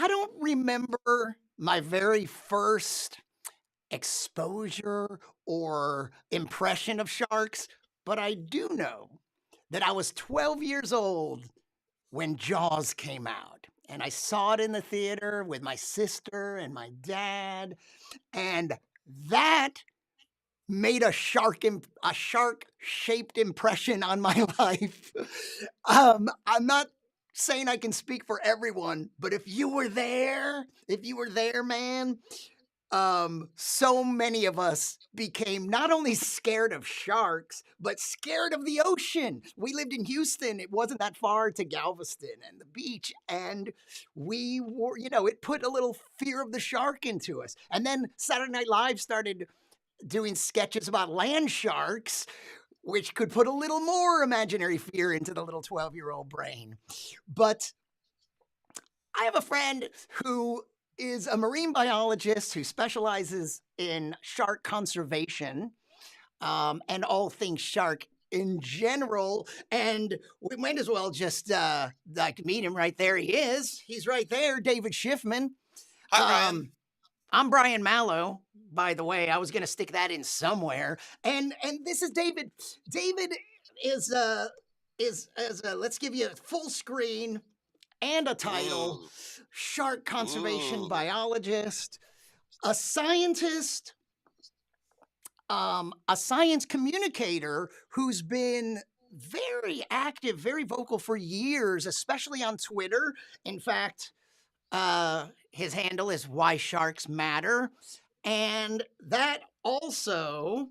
I don't remember my very first exposure or impression of sharks, but I do know that I was 12 years old when Jaws came out. And I saw it in the theater with my sister and my dad, and that made a shark-shaped impression on my life. I'm not saying I can speak for everyone, but if you were there, man, so many of us became not only scared of sharks, but scared of the ocean. We lived in Houston. It wasn't that far to Galveston and the beach. And we were, it put a little fear of the shark into us. And then Saturday Night Live started doing sketches about land sharks, which could put a little more imaginary fear into the little 12-year-old brain. But I have a friend who is a marine biologist who specializes in shark conservation and all things shark in general. And we might as well just like meet him right there. He is. He's right there, David Shiffman. Hi, Brian. Um, I'm Brian Malow, by the way. I was going to stick that in somewhere. And this is David. David is let's give you a full screen and a title: Ooh, shark conservation ooh. biologist, a scientist, a science communicator who's been very active, very vocal for years, especially on Twitter. In fact, his handle is Why Sharks Matter. And that also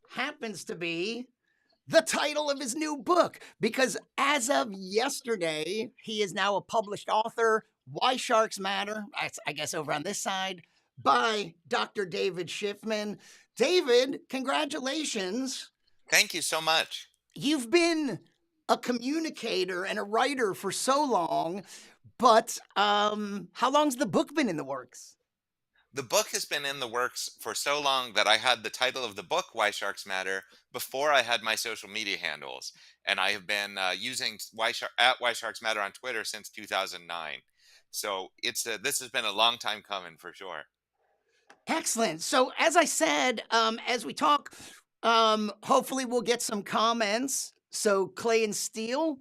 happens to be the title of his new book, because as of yesterday, he is now a published author. Why Sharks Matter, I guess over on this side, by Dr. David Shiffman. David, congratulations. Thank you so much. You've been a communicator and a writer for so long, but how long's the book been in the works? The book has been in the works for so long that I had the title of the book, Why Sharks Matter, before I had my social media handles. And I have been using Why Sharks Matter on Twitter since 2009. So this has been a long time coming for sure. Excellent. So, as I said, as we talk, hopefully we'll get some comments. So, Clay and Steele,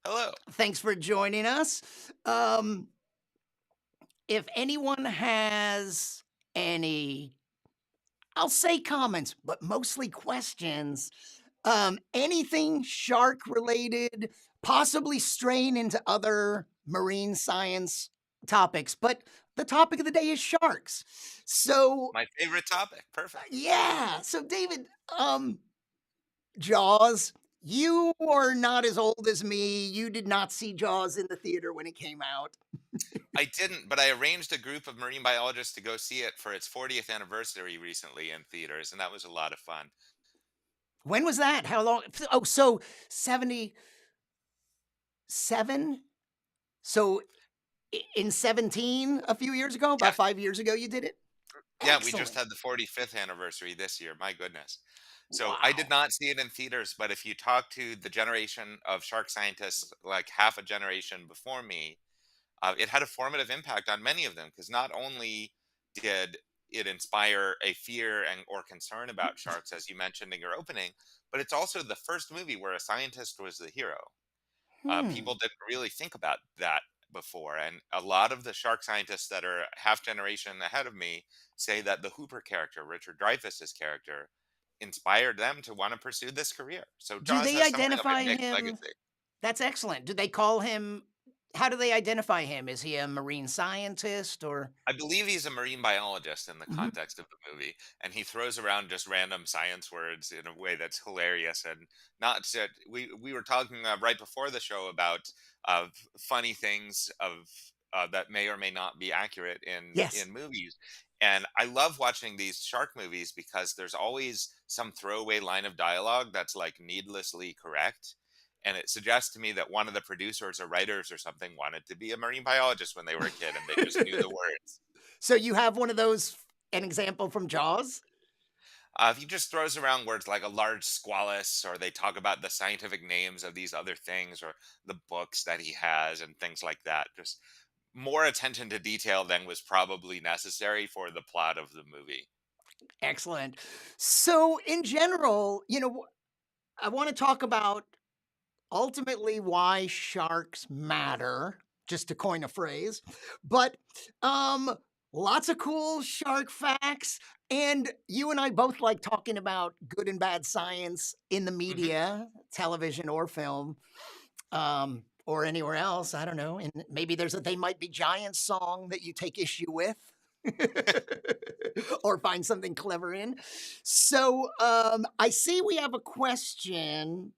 Hello. thanks for joining us. Um, if anyone has any, I'll say comments, but mostly questions, anything shark related, possibly straying into other marine science topics, but the topic of the day is sharks. So, My favorite topic. Perfect. yeah. So, David, Jaws, you are not as old as me. You did not see Jaws in the theater when it came out. I didn't, but I arranged a group of marine biologists to go see it for its 40th anniversary recently in theaters, and that was a lot of fun. When was that? How long? Oh, so 77? So in 17, a few years ago, Yeah, about 5 years ago, you did it? yeah, we just Excellent. had the 45th anniversary this year. My goodness. So I did Wow. not see it in theaters, but if you talk to the generation of shark scientists, like half a generation before me, it had a formative impact on many of them because not only did it inspire a fear and or concern about sharks, as you mentioned in your opening, but it's also the first movie where a scientist was the hero. People Hmm. didn't really think about that before, and a lot of the shark scientists that are half generation ahead of me say that the Hooper character, Richard Dreyfuss's character, inspired them to want to pursue this career. So Do Jaws they has something of a identify mixed him? legacy. That's excellent. Do they call him? How do they identify him? Is he a marine scientist or? I believe he's a marine biologist in the Mhm. context of the movie, and he throws around just random science words in a way that's hilarious. And not to, we were talking right before the show about funny things of that may or may not be accurate Yes. in movies. And I love watching these shark movies because there's always some throwaway line of dialogue that's like needlessly correct. And it suggests to me that one of the producers or writers or something wanted to be a marine biologist when they were a kid and they just knew the words. So you have one of those, an example from Jaws? He just throws around words like a large squalus, or they talk about the scientific names of these other things, or the books that he has, and things like that. Just more attention to detail than was probably necessary for the plot of the movie. Excellent. So, in general, I want to talk about ultimately why sharks matter, just to coin a phrase. But um lots of cool shark facts, and you and I both like talking about good and bad science in the Hmm. media, television or film, or anywhere else. I don't know. And maybe there's a They Might Be Giants song that you take issue with. Or find something clever in. So I see we have a question.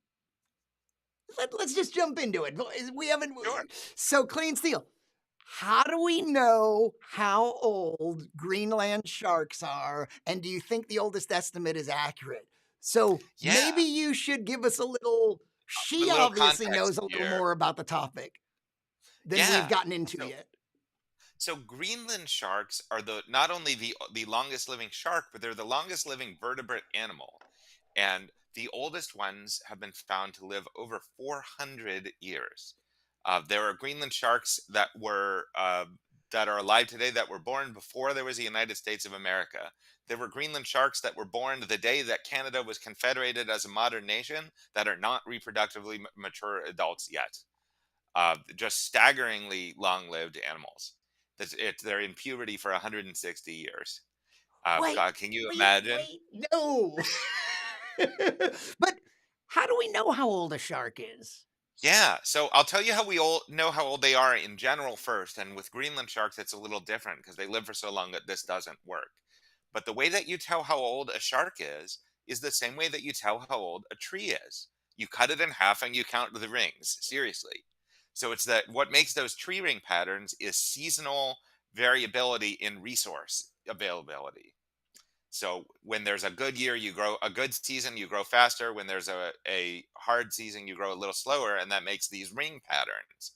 Let's just jump into it. We haven't. Sure. So, clean steel. How do we know how old Greenland sharks are? And do you think the oldest estimate is accurate? So, Yeah. maybe you should give us a little. A She little obviously context knows a little here. more about the topic than we've Yeah. gotten into So yet. so Greenland sharks are the not only the longest living shark, but they're the longest living vertebrate animal. And the oldest ones have been found to live over 400 years. There are Greenland sharks that are alive today that were born before there was a United States of America. There were Greenland sharks that were born the day that Canada was confederated as a modern nation that are not reproductively mature adults yet. Just staggeringly long-lived animals. They're in puberty for 160 years. Wait, God, can you imagine? wait, no. But how do we know how old a shark is? Yeah, so I'll tell you how we all know how old they are in general first, and with Greenland sharks, it's a little different because they live for so long that this doesn't work. But the way that you tell how old a shark is the same way that you tell how old a tree is. You cut it in half and you count the rings. Seriously. So it's that what makes those tree ring patterns is seasonal variability in resource availability. So when there's a good year, you grow a good season, you grow faster. When there's a hard season, you grow a little slower, and that makes these ring patterns.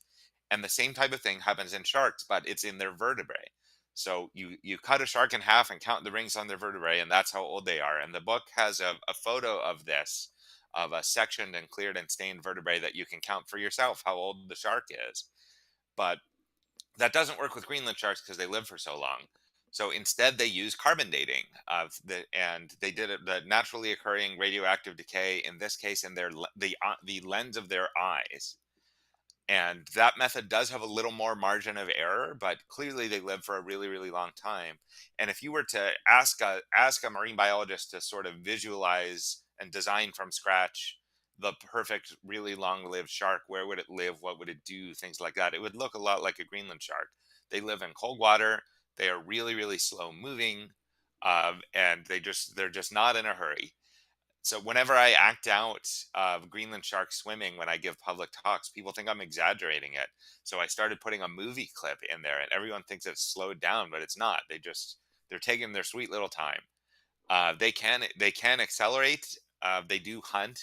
And the same type of thing happens in sharks, but it's in their vertebrae. So you cut a shark in half and count the rings on their vertebrae, and that's how old they are. And the book has a photo of this, of a sectioned and cleared and stained vertebrae that you can count for yourself how old the shark is. But that doesn't work with Greenland sharks because they live for so long. So instead, they use carbon dating and they did it the naturally occurring radioactive decay. In this case, in the lens of their eyes, and that method does have a little more margin of error, but clearly they live for a really, really long time. And if you were to ask a marine biologist to sort of visualize and design from scratch the perfect, really long-lived shark, where would it live? What would it do? Things like that. It would look a lot like a Greenland shark. They live in cold water. They are really, really slow moving, and they're just not in a hurry. So whenever I act out Greenland shark swimming when I give public talks, people think I'm exaggerating it. So I started putting a movie clip in there, and everyone thinks it's slowed down, but it's not. They're taking their sweet little time. They can accelerate. They do hunt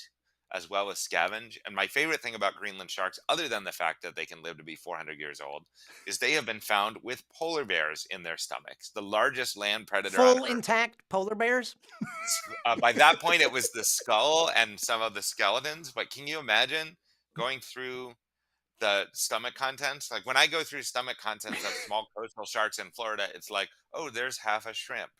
as well as scavenge. And my favorite thing about Greenland sharks, other than the fact that they can live to be 400 years old, is they have been found with polar bears in their stomachs, the largest land predator on Full Earth. intact polar bears? By that point, it was the skull and some of the skeletons. But can you imagine going through the stomach contents? Like when I go through stomach contents of small coastal sharks in Florida, it's like, oh, there's half a shrimp.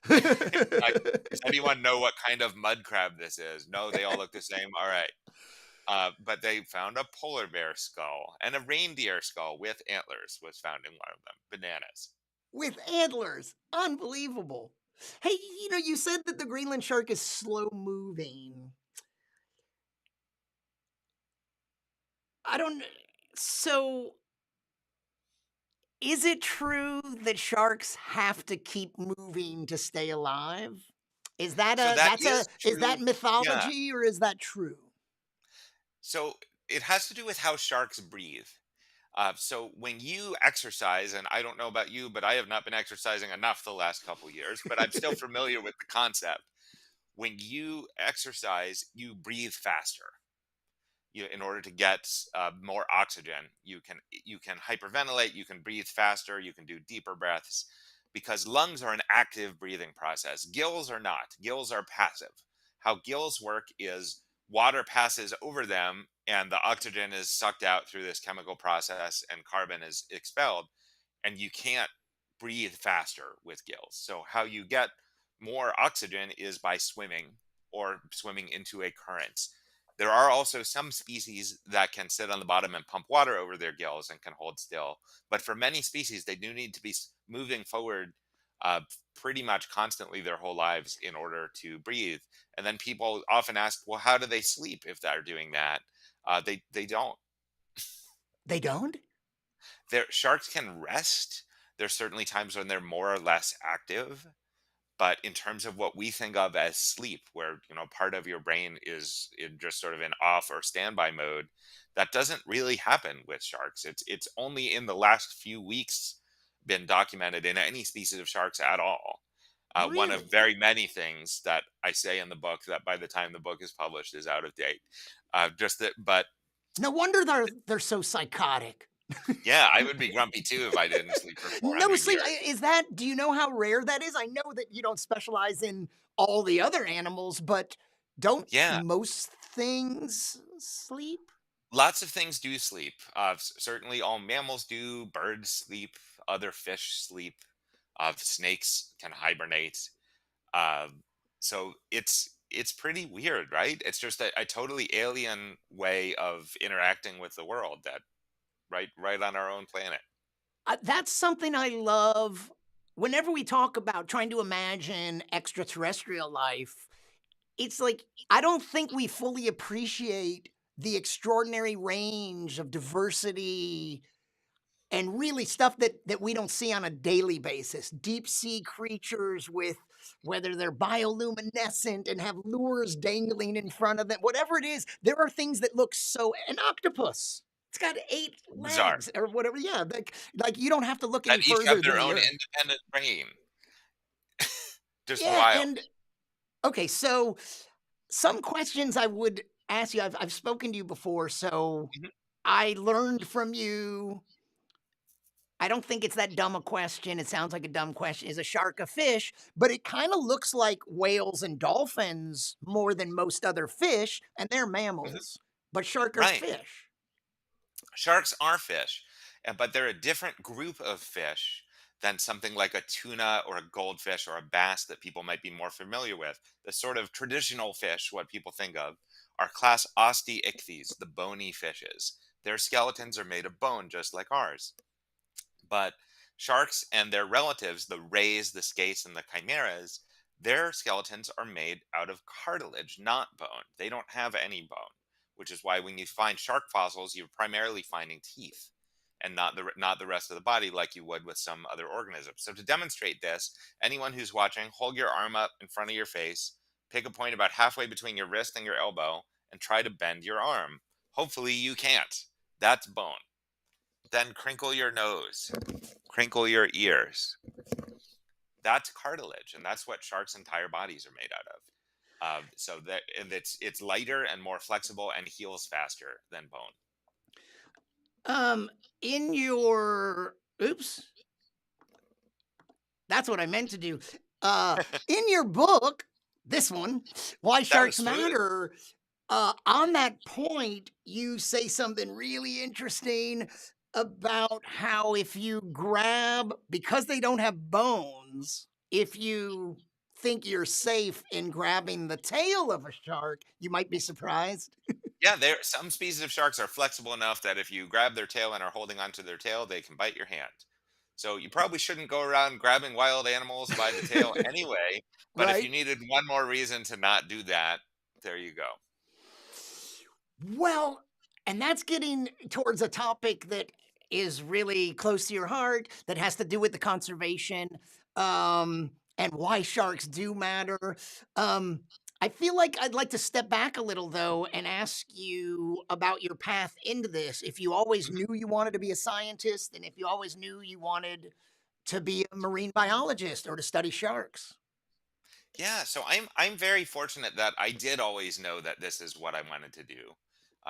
Like, does anyone know what kind of mud crab this is? No, they all look the same. All right. But they found a polar bear skull and a reindeer skull with antlers was found in one of them. Bananas. With antlers. Unbelievable. Hey, you said that the Greenland shark is slow moving. I don't. So, is it true that sharks have to keep moving to stay alive? Is that So a that that's a is is true. that Yeah. mythology or is that true? So it has to do with how sharks breathe. So when you exercise, and I don't know about you, but I have not been exercising enough the last couple years, but I'm still familiar with the concept. When you exercise, you breathe faster. In order to get more oxygen, you can hyperventilate, you can breathe faster, you can do deeper breaths, because lungs are an active breathing process. Gills are not. Gills are passive. How gills work is water passes over them and the oxygen is sucked out through this chemical process and carbon is expelled, and you can't breathe faster with gills. So how you get more oxygen is by swimming or swimming into a current. There are also some species that can sit on the bottom and pump water over their gills and can hold still. But for many species, they do need to be moving forward pretty much constantly their whole lives in order to breathe. And then people often ask, well, how do they sleep if they're doing that? They don't. They don't? Their sharks can rest. There's certainly times when they're more or less active, but in terms of what we think of as sleep, where part of your brain is in just sort of an off or standby mode, that doesn't really happen with sharks. It's only in the last few weeks been documented in any species of sharks at all. One of Really? very many things that I say in the book that by the time the book is published is out of date. Just that, but No wonder they're so psychotic. yeah, I would be grumpy too if I didn't sleep for No 400 sleep. years. Is that? Do you know how rare that is? I know that you don't specialize in all the other animals, but don't Yeah, most things sleep? lots of things do sleep. Certainly, all mammals do. Birds sleep. Other fish sleep. Snakes can hibernate. So it's pretty weird, right? It's just a totally alien way of interacting with the world that right on our own planet. That's something I love. Whenever we talk about trying to imagine extraterrestrial life, it's like I don't think we fully appreciate the extraordinary range of diversity and really stuff that we don't see on a daily basis. Deep sea creatures with whether they're bioluminescent and have lures dangling in front of them, whatever it is, there are things that look so an octopus. It's got 8 Bizarre. legs or whatever. Yeah, like you don't have to look any That each have further their than the own earth. independent brain. Just Yeah, wild. and okay, so some questions I would ask you. I've spoken to you before, so Mhm. I learned from you. I don't think it's that dumb a question. It sounds like a dumb question. Is a shark a fish? But it kind of looks like whales and dolphins more than most other fish, and they're Mhm. mammals. But shark are Right. fish. Sharks are fish, but they're a different group of fish than something like a tuna or a goldfish or a bass that people might be more familiar with. The sort of traditional fish, what people think of, are class Osteichthyes, the bony fishes. Their skeletons are made of bone, just like ours. But sharks and their relatives, the rays, the skates, and the chimeras, their skeletons are made out of cartilage, not bone. They don't have any bone, which is why when you find shark fossils, you're primarily finding teeth and not the rest of the body like you would with some other organism. So to demonstrate this, anyone who's watching, hold your arm up in front of your face, pick a point about halfway between your wrist and your elbow, and try to bend your arm. Hopefully you can't. That's bone. Then crinkle your nose, crinkle your ears. That's cartilage, and that's what sharks' entire bodies are made out of. So that and it's lighter and more flexible and heals faster than bone. Um, in your oops, that's what I meant to do. In your book, this one, Why That was Sharks smooth. Matter, on that point, you say something really interesting about how if you grab, because they don't have bones, if you think you're safe in grabbing the tail of a shark, you might be surprised. Yeah, there some species of sharks are flexible enough that if you grab their tail and are holding onto their tail, they can bite your hand. So you probably shouldn't go around grabbing wild animals by the tail anyway. But if you Right? needed one more reason to not do that, there you go. Well, and that's getting towards a topic that is really close to your heart that has to do with the conservation and why sharks do matter. Um, I feel like I'd like to step back a little though and ask you about your path into this. If you always Mhm. knew you wanted to be a scientist, and if you always knew you wanted to be a marine biologist or to study sharks. Yeah, so I'm very fortunate that I did always know that this is what I wanted to do.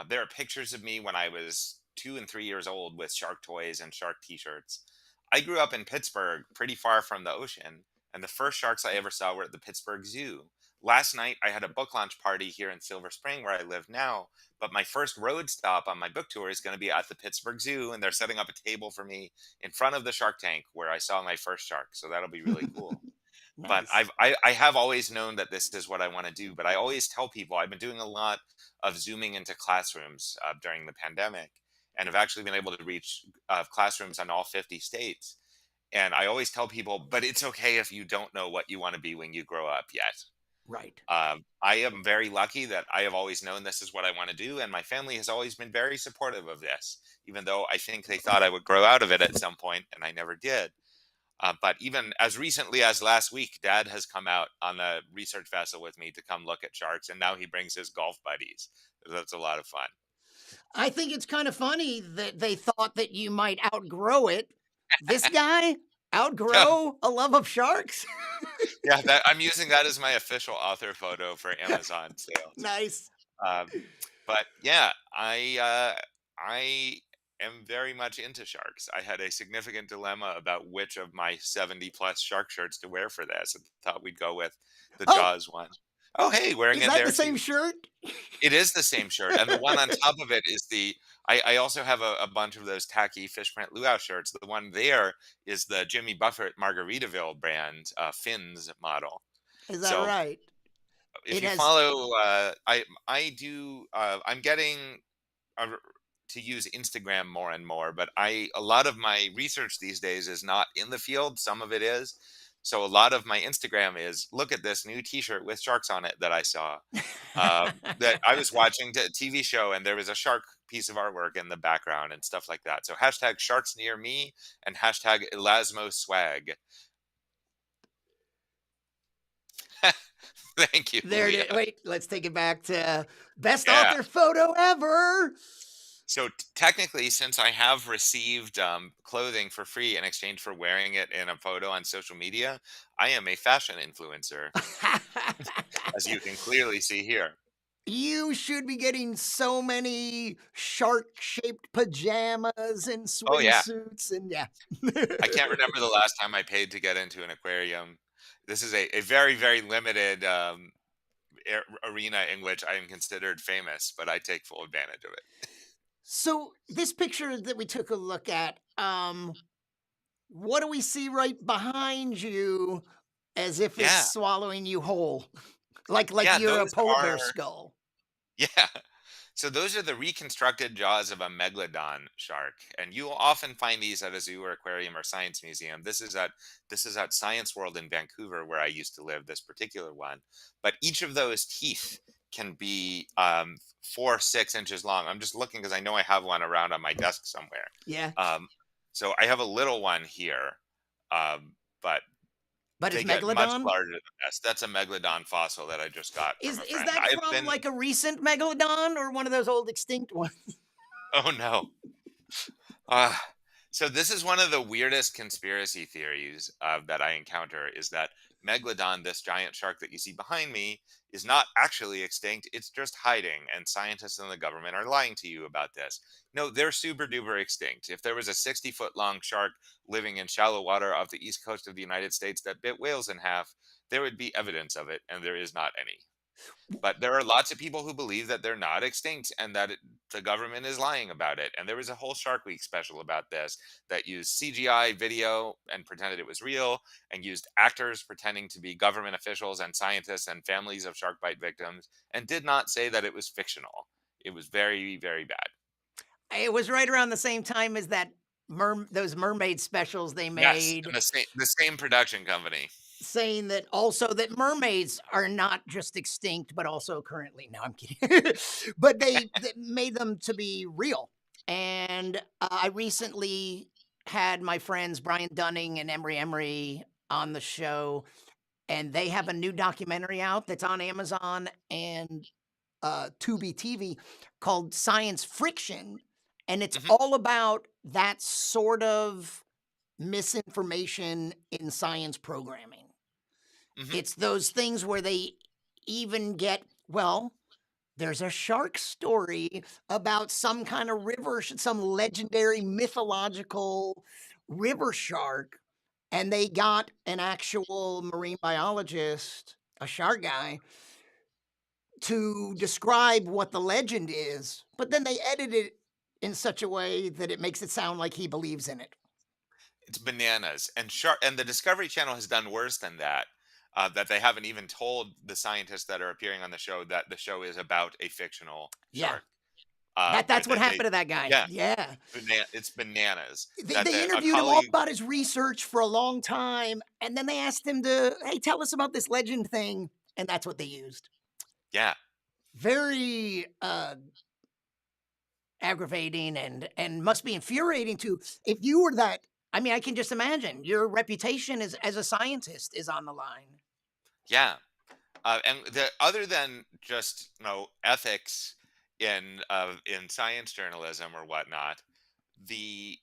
There are pictures of me when I was 2 and 3 years old with shark toys and shark T-shirts. I grew up in Pittsburgh, pretty far from the ocean, and the first sharks I ever saw were at the Pittsburgh Zoo. last night I had a book launch party here in Silver Spring where I live now, but my first road stop on my book tour is going to be at the Pittsburgh Zoo, and they're setting up a table for me in front of the shark tank where I saw my first shark. So that'll be really cool. But Nice. I have always known that this is what I want to do. But I always tell people I've been doing a lot of zooming into classrooms during the pandemic, and have actually been able to reach classrooms in all 50 states. And I always tell people, but it's okay if you don't know what you want to be when you grow up yet. Right. I am very lucky that I have always known this is what I want to do, and my family has always been very supportive of this, even though I think they thought I would grow out of it at some point, and I never did. But even as recently as last week, Dad has come out on a research vessel with me to come look at sharks, and now he brings his golf buddies. That's a lot of fun. I think it's kind of funny that they thought that you might outgrow it. This guy outgrow a love of sharks? Yeah, I'm using that as my official author photo for Amazon sales. Nice. Um, but yeah, I am very much into sharks. I had a significant dilemma about which of my 70 plus shark shirts to wear for this, and thought we'd go with the Oh, Jaws one. Oh, hey, wearing is it that there the same too. shirt? It is the same shirt, and the one on top of it is the. I also have a bunch of those tacky fish print luau shirts. The one there is the Jimmy Buffett Margaritaville brand Fins model. Is that So right? if It you has follow, I do. I'm getting uh, to use Instagram more and more, but a lot of my research these days is not in the field. Some of it is. So a lot of my Instagram is look at this new T-shirt with sharks on it that I saw. That I was watching a TV show and there was a shark piece of artwork in the background and stuff like that. So hashtag sharks near me and hashtag Elasmo swag. Thank you, There it Leah. is. Wait, let's take it back to best Yeah. author photo ever. So technically, since I have received clothing for free in exchange for wearing it in a photo on social media, I am a fashion influencer, as you can clearly see here. You should be getting so many shark-shaped pajamas and Oh yeah, swimsuits and yeah. I can't remember the last time I paid to get into an aquarium. This is a very, very limited arena in which I am considered famous, but I take full advantage of it. So this picture that we took a look at, what do we see right behind you as if it's Yeah, swallowing you whole? Like yeah, you're a those polar bear are skull. yeah. So those are the reconstructed jaws of a megalodon shark, and you will often find these at a zoo or aquarium or science museum. This is at Science World in Vancouver, where I used to live. This particular one, but each of those teeth can be 4 6 inches long. I'm just looking because I know I have one around on my desk somewhere. Yeah. Um, so I have a little one here, but But it's they get much megalodon? larger than this. That's a megalodon fossil that I just got from a Is friend. that I've from been. like a recent megalodon or one of those old extinct ones? Oh no. Uh, so this is one of the weirdest conspiracy theories that I encounter is that Megalodon, this giant shark that you see behind me, is not actually extinct. It's just hiding, and scientists and the government are lying to you about this. No, they're super duper extinct. If there was a 60-foot long shark living in shallow water off the east coast of the United States that bit whales in half, there would be evidence of it, and there is not any. But there are lots of people who believe that they're not extinct and that the government is lying about it. And there was a whole Shark Week special about this that used CGI video and pretended it was real, and used actors pretending to be government officials and scientists and families of shark bite victims, and did not say that it was fictional. It was very, very bad. It was right around the same time as that those mermaid specials they Yes, made and the same production company. saying that also that mermaids are not just extinct but also currently no I'm kidding. But they made them to be real. And I recently had my friends Brian Dunning and Emery on the show, and they have a new documentary out that's on Amazon and Tubi TV called Science Friction, and it's Hmm. all about that sort of misinformation in science programming. Hmm. It's those things where they even get, well, there's a shark story about some kind of river, some legendary mythological river shark, and they got an actual marine biologist a shark guy, to describe what the legend is, but then they edit it in such a way that it makes it sound like he believes in it. It's bananas. And the Discovery Channel has done worse than that. That they haven't even told the scientists that are appearing on the show that the show is about a fictional Yeah. shark. That's what They happened to that guy. yeah, Yeah. it's bananas that They a interviewed him all colleague. about his research for a long time, and then they asked him to, "Hey, tell us about this legend thing," and that's what they used. Yeah, Very, aggravating and must be infuriating to if you were that. I mean, I can just imagine your reputation as a scientist is on the line. yeah. And other than just ethics in science journalism or whatnot, the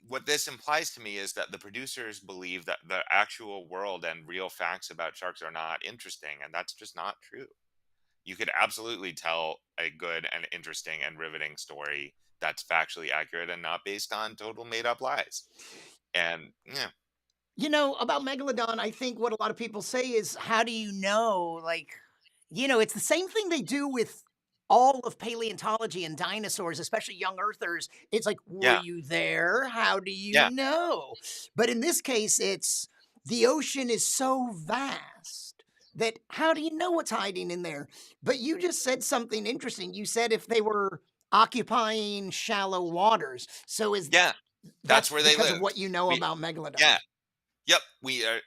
what this implies to me is that the producers believe that the actual world and real facts about sharks are not interesting, and that's just not true. You could absolutely tell a good and interesting and riveting story that's factually accurate and not based on total made up lies. And yeah, About Megalodon, I think what a lot of people say is, how do you know? Like, it's the same thing they do with all of paleontology and dinosaurs, especially young earthers. It's like, were yeah, you there? How do you yeah, know? But in this case, it's the ocean is so vast that how do you know what's hiding in there? But you just said something interesting. You said if they were occupying shallow waters. So is yeah. That's that's where they because of lived. what you know We about Megalodon. yeah. Yep, we are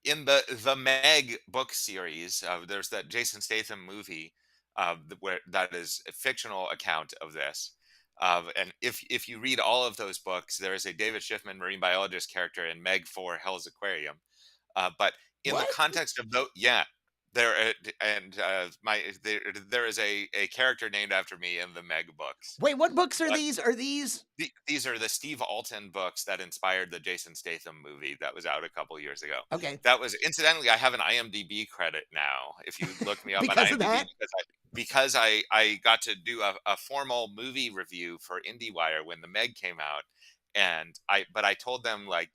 in the Meg book series. There's that Jason Statham movie, where that is a fictional account of this. And if you read all of those books, there is a David Shiffman marine biologist character in Meg 4 Hell's Aquarium. But in the What? context of those, yeah, there and there is a character named after me in the Meg books. Wait, what books are But these? Are these these are the Steve Alton books that inspired the Jason Statham movie that was out a couple years ago. okay? That was incidentally, I have an IMDb credit now. If you look me up on Because of IMDb, that? because I got to do a formal movie review for IndieWire when the Meg came out, and I told them like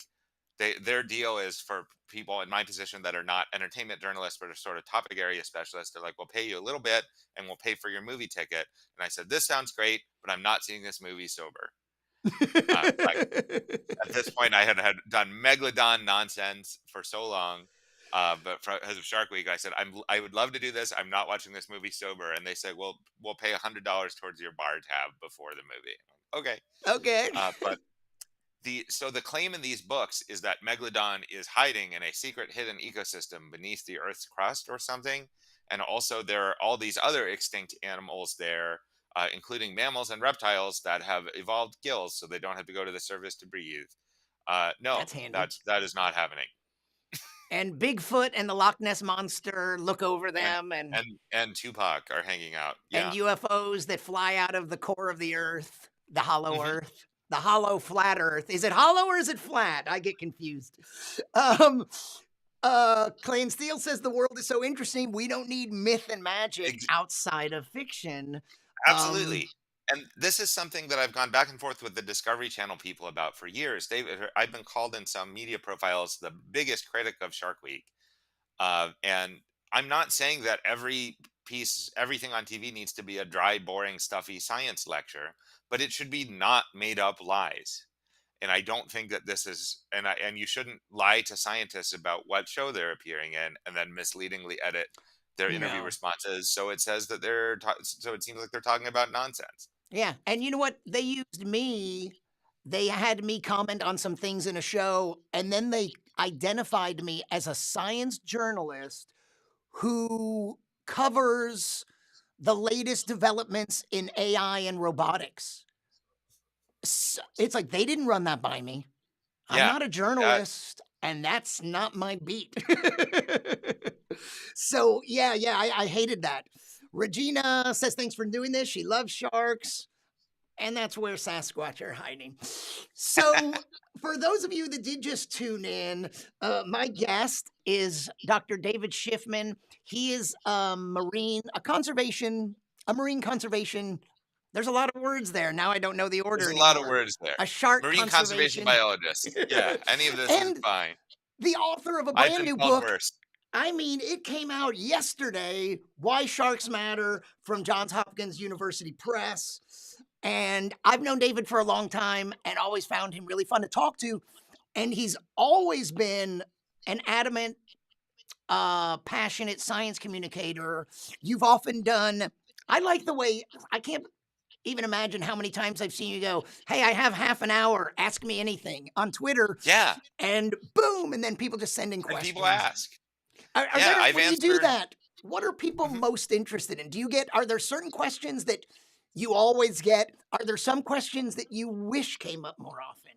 their deal is for people in my position that are not entertainment journalists but are sort of topic area specialists. They're like, we'll pay you a little bit and we'll pay for your movie ticket. And I said, this sounds great, but I'm not seeing this movie sober. Like at this point, I had done Megalodon nonsense for so long, but as of Shark Week, I said I would love to do this. I'm not watching this movie sober, and they said, "Well, we'll pay $100 towards your bar tab before the movie." Okay, Okay. but the claim in these books is that Megalodon is hiding in a secret hidden ecosystem beneath the Earth's crust or something, and also there are all these other extinct animals there, including mammals and reptiles that have evolved gills, so they don't have to go to the surface to breathe. No, That's handy. that is not happening. And Bigfoot and the Loch Ness monster look over And them and Tupac are hanging out. and Yeah. UFOs that fly out of the core of the earth, the hollow Hmm. earth, the hollow flat earth. Is it hollow or is it flat? I get confused. Um Clay and Steele says the world is so interesting, we don't need myth and magic outside of fiction. Um Absolutely. And this is something that I've gone back and forth with the Discovery Channel people about for years. I've been called in some media profiles the biggest critic of Shark Week. And I'm not saying that everything on TV needs to be a dry, boring, stuffy science lecture, but it should be not made up lies. And I don't think that this is, and you shouldn't lie to scientists about what show they're appearing in, and then misleadingly edit their interview no. responses so it says that so it seems like they're talking about nonsense. Yeah, and you know what? They used me. They had me comment on some things in a show, and then they identified me as a science journalist who covers the latest developments in AI and robotics. It's like they didn't run that by me. I'm Yeah, not a that journalist, and that's not my beat. So yeah, I hated that. Regina says thanks for doing this. She loves sharks. And that's where Sasquatch are hiding. So, for those of you that did just tune in, my guest is Dr. David Shiffman. He is a marine conservation. There's a lot of words there. Now I don't know the order there's a lot of anymore. words there. A shark Marine conservation conservation, biologist. Yeah, any of this is and fine. the author of a I've brand been new called book, worse. I mean, it came out yesterday, Why Sharks Matter from Johns Hopkins University Press. And I've known David for a long time and always found him really fun to talk to. And he's always been an adamant, passionate science communicator. You've often done, I like the way, I can't even imagine how many times I've seen you go, "Hey, I have half an hour, ask me anything" on Twitter, Yeah, and boom, and then people just send in and people questions. ask. Are Yeah, there I've when you do answered. that, what are people Mhm. most interested in? Are there certain questions that you always get? Are there some questions that you wish came up more often?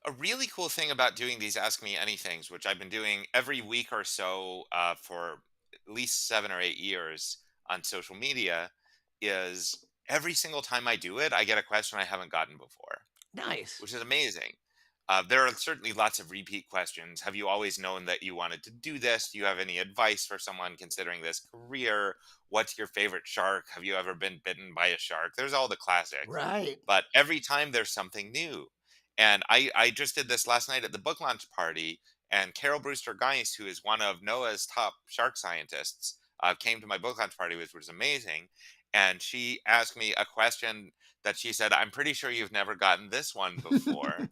A really cool thing about doing these Ask Me Anythings, which I've been doing every week or so for at least 7 or 8 years on social media, is every single time I do it, I get a question I haven't gotten before, Nice. which is amazing. There are certainly lots of repeat questions. Have you always known that you wanted to do this? Do you have any advice for someone considering this career? What's your favorite shark? Have you ever been bitten by a shark? There's all the classics. Right. But every time there's something new. And I just did this last night at the book launch party, and Carol Brewster Geist, who is one of NOAA's top shark scientists, came to my book launch party, which was amazing. And she asked me a question that she said, "I'm pretty sure you've never gotten this one before."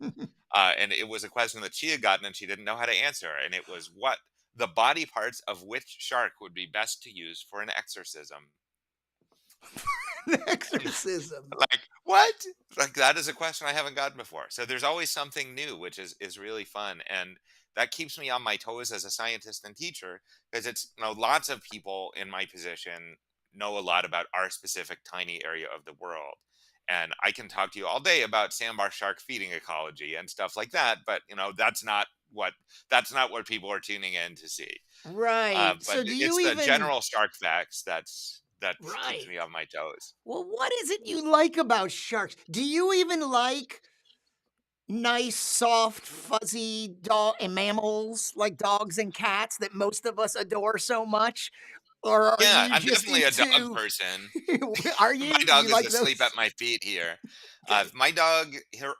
And it was a question that she had gotten and she didn't know how to answer. And it was what the body parts of which shark would be best to use for an exorcism. Exorcism. Like, what? Like, that is a question I haven't gotten before. So there's always something new, which is really fun. And that keeps me on my toes as a scientist and teacher, because it's, lots of people in my position know a lot about our specific tiny area of the world. And I can talk to you all day about sandbar shark feeding ecology and stuff like that, but that's not what people are tuning in to see. Right. But So do it's you the even general shark facts that keeps right. me on my toes. Well, what is it you like about sharks? Do you even like nice, soft, fuzzy dog and mammals like dogs and cats that most of us adore so much? Or are Yeah, you I'm just definitely a dog into person. are My you? Do dog you is like asleep at those? my feet here. Okay. My dog,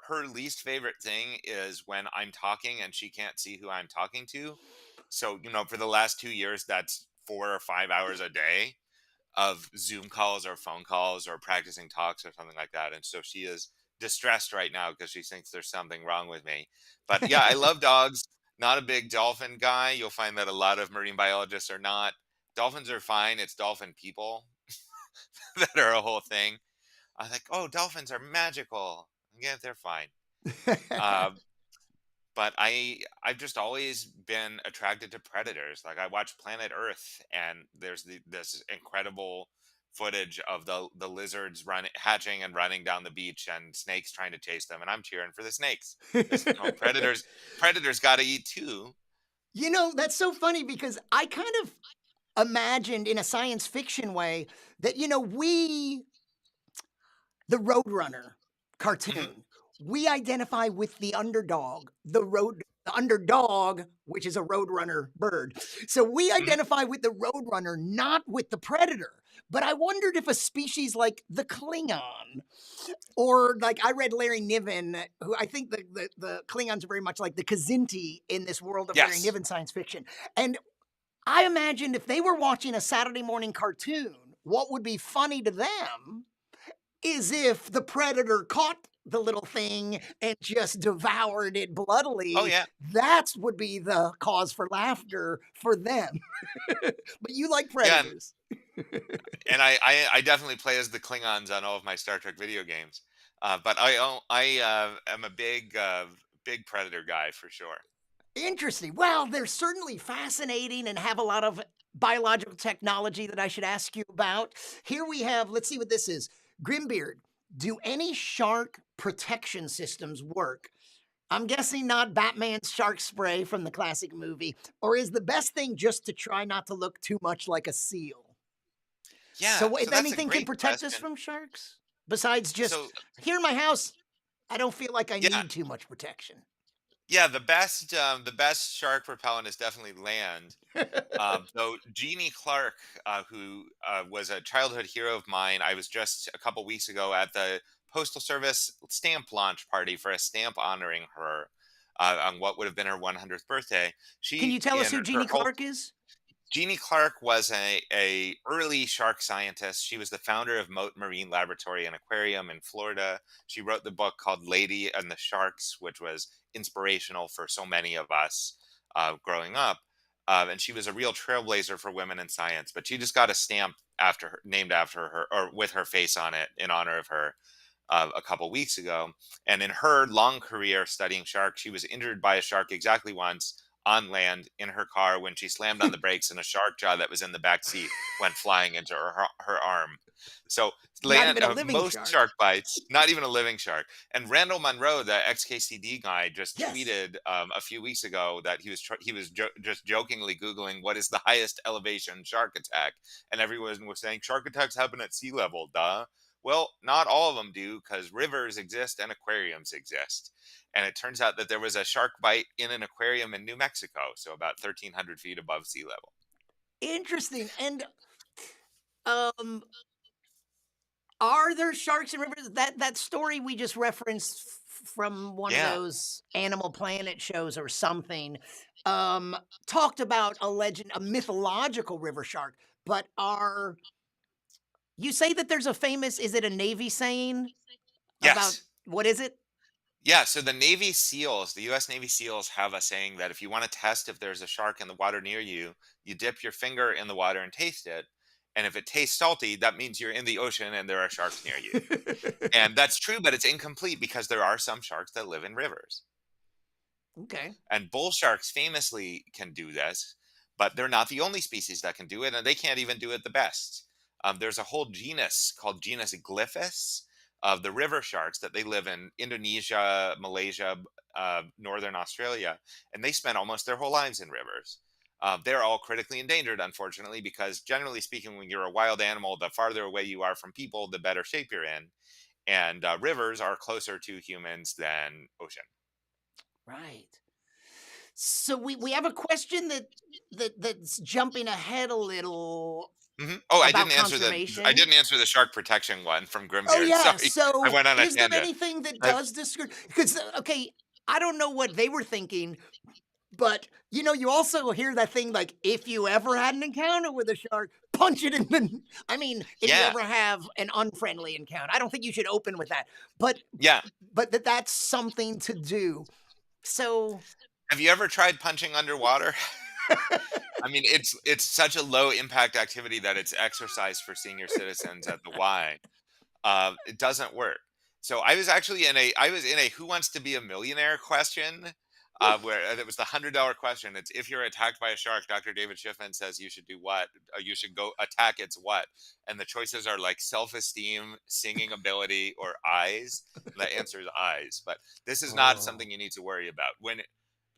her least favorite thing is when I'm talking and she can't see who I'm talking to. So, for the last 2 years, that's 4 or 5 hours a day of Zoom calls or phone calls or practicing talks or something like that. And so she is distressed right now because she thinks there's something wrong with me. But yeah, I love dogs. Not a big dolphin guy. You'll find that a lot of marine biologists are not. Dolphins are fine. It's dolphin people that are a whole thing. I was like, oh, dolphins are magical. Yeah, they're fine. Uh, but I've just always been attracted to predators. Like, I watch Planet Earth, and there's this incredible footage of the lizards hatching and running down the beach, and snakes trying to chase them, and I'm cheering for the snakes because predators got to eat too. That's so funny because I kind of imagined in a science fiction way that, the Roadrunner Hmm. cartoon, we identify with the underdog, which is a roadrunner bird. So we Hmm. identify with the roadrunner, not with the predator. But I wondered if a species like the Klingon, or like I read Larry Niven, who I think the Klingons are very much like the Kazinti in this world of Larry Yes. Niven science fiction. And I imagined if they were watching a Saturday morning cartoon, what would be funny to them is if the predator caught the little thing and just devoured it Oh bloodily. yeah. That would be the cause for laughter for them. But you like Yeah. predators. And I definitely play as the Klingons on all of my Star Trek video games. But I am a big Predator guy for sure. Interesting. Well, they're certainly fascinating and have a lot of biological technology that I should ask you about. Here we have, let's see what this is. Grimbeard, do any shark protection systems work? I'm guessing not Batman's shark spray from the classic movie, or is the best thing just to try not to look too much like a seal? Yeah, So, so if that's a anything can great protect us question. from sharks, besides just So here in my house, I don't feel like I yeah, need too much protection. yeah, the best shark repellent is definitely land. Though Jeannie Clark, who was a childhood hero of mine, I was just a couple weeks ago at the Postal Service stamp launch party for a stamp honoring her. on what would have been her 100th birthday. Can She, you tell us in who her Jeannie whole Clark is? Jeannie Clark was a early shark scientist. She was the founder of Mote Marine Laboratory and Aquarium in Florida. She wrote the book called Lady and the Sharks, which was inspirational for so many of us growing up. And she was a real trailblazer for women in science. But she just got a stamp after her, named after her, or with her face on it in honor of her a couple weeks ago. And in her long career studying sharks, she was injured by a shark exactly once on land in her car when she slammed on the brakes and a shark jaw that was in the back seat went flying into her arm. So Not land even a living most shark. shark bites, not even a living shark. And Randall Munroe, the XKCD guy, just Yes. tweeted a few weeks ago that just jokingly googling what is the highest elevation shark attack, and everyone was saying shark attacks happen at sea level. Duh. Well, not all of them do, because rivers exist and aquariums exist. And it turns out that there was a shark bite in an aquarium in New Mexico, so about 1,300 feet above sea level. Interesting. And um, are there sharks in rivers? That story we just referenced from one of Yeah. those Animal Planet shows or something talked about a mythological river shark. But are you say that there's a famous? Is it a Navy saying about Yes. what is it? Yeah. So the Navy SEALs, the U.S. Navy SEALs, have a saying that if you want to test if there's a shark in the water near you, you dip your finger in the water and taste it. And if it tastes salty, that means you're in the ocean and there are sharks near you. And that's true, but it's incomplete because there are some sharks that live in rivers. Okay. And bull sharks famously can do this, but they're not the only species that can do it, and they can't even do it the best. There's a whole genus called genus Glyphis of the river sharks that they live in Indonesia, Malaysia, northern Australia, and they spend almost their whole lives in rivers. They're all critically endangered, unfortunately, because generally speaking, when you're a wild animal, the farther away you are from people, the better shape you're in. And rivers are closer to humans than ocean. Right. So we have a question that's jumping ahead a little Oh, about I conservation. didn't answer the shark protection one from Oh Grimbeard. yeah. Sorry, I So went on a is there tangent. anything that I, does discourage? Because okay, I don't know what they were thinking, but you also hear that thing like if you ever had an encounter with a shark, punch it in the. I mean, if you yeah, ever have an unfriendly encounter, I don't think you should open with that. But yeah. that's something to do. So Have you ever tried punching underwater? I mean, it's such a low impact activity that it's exercise for senior citizens at the Y. It doesn't work. So I was in a Who Wants to Be a Millionaire question, where it was the $100 question. It's if you're attacked by a shark, Dr. David Shiffman says you should do what? You should go attack its what? And the choices are like self-esteem, singing ability, or eyes. And the answer is eyes. But this is not oh. something you need to worry about. When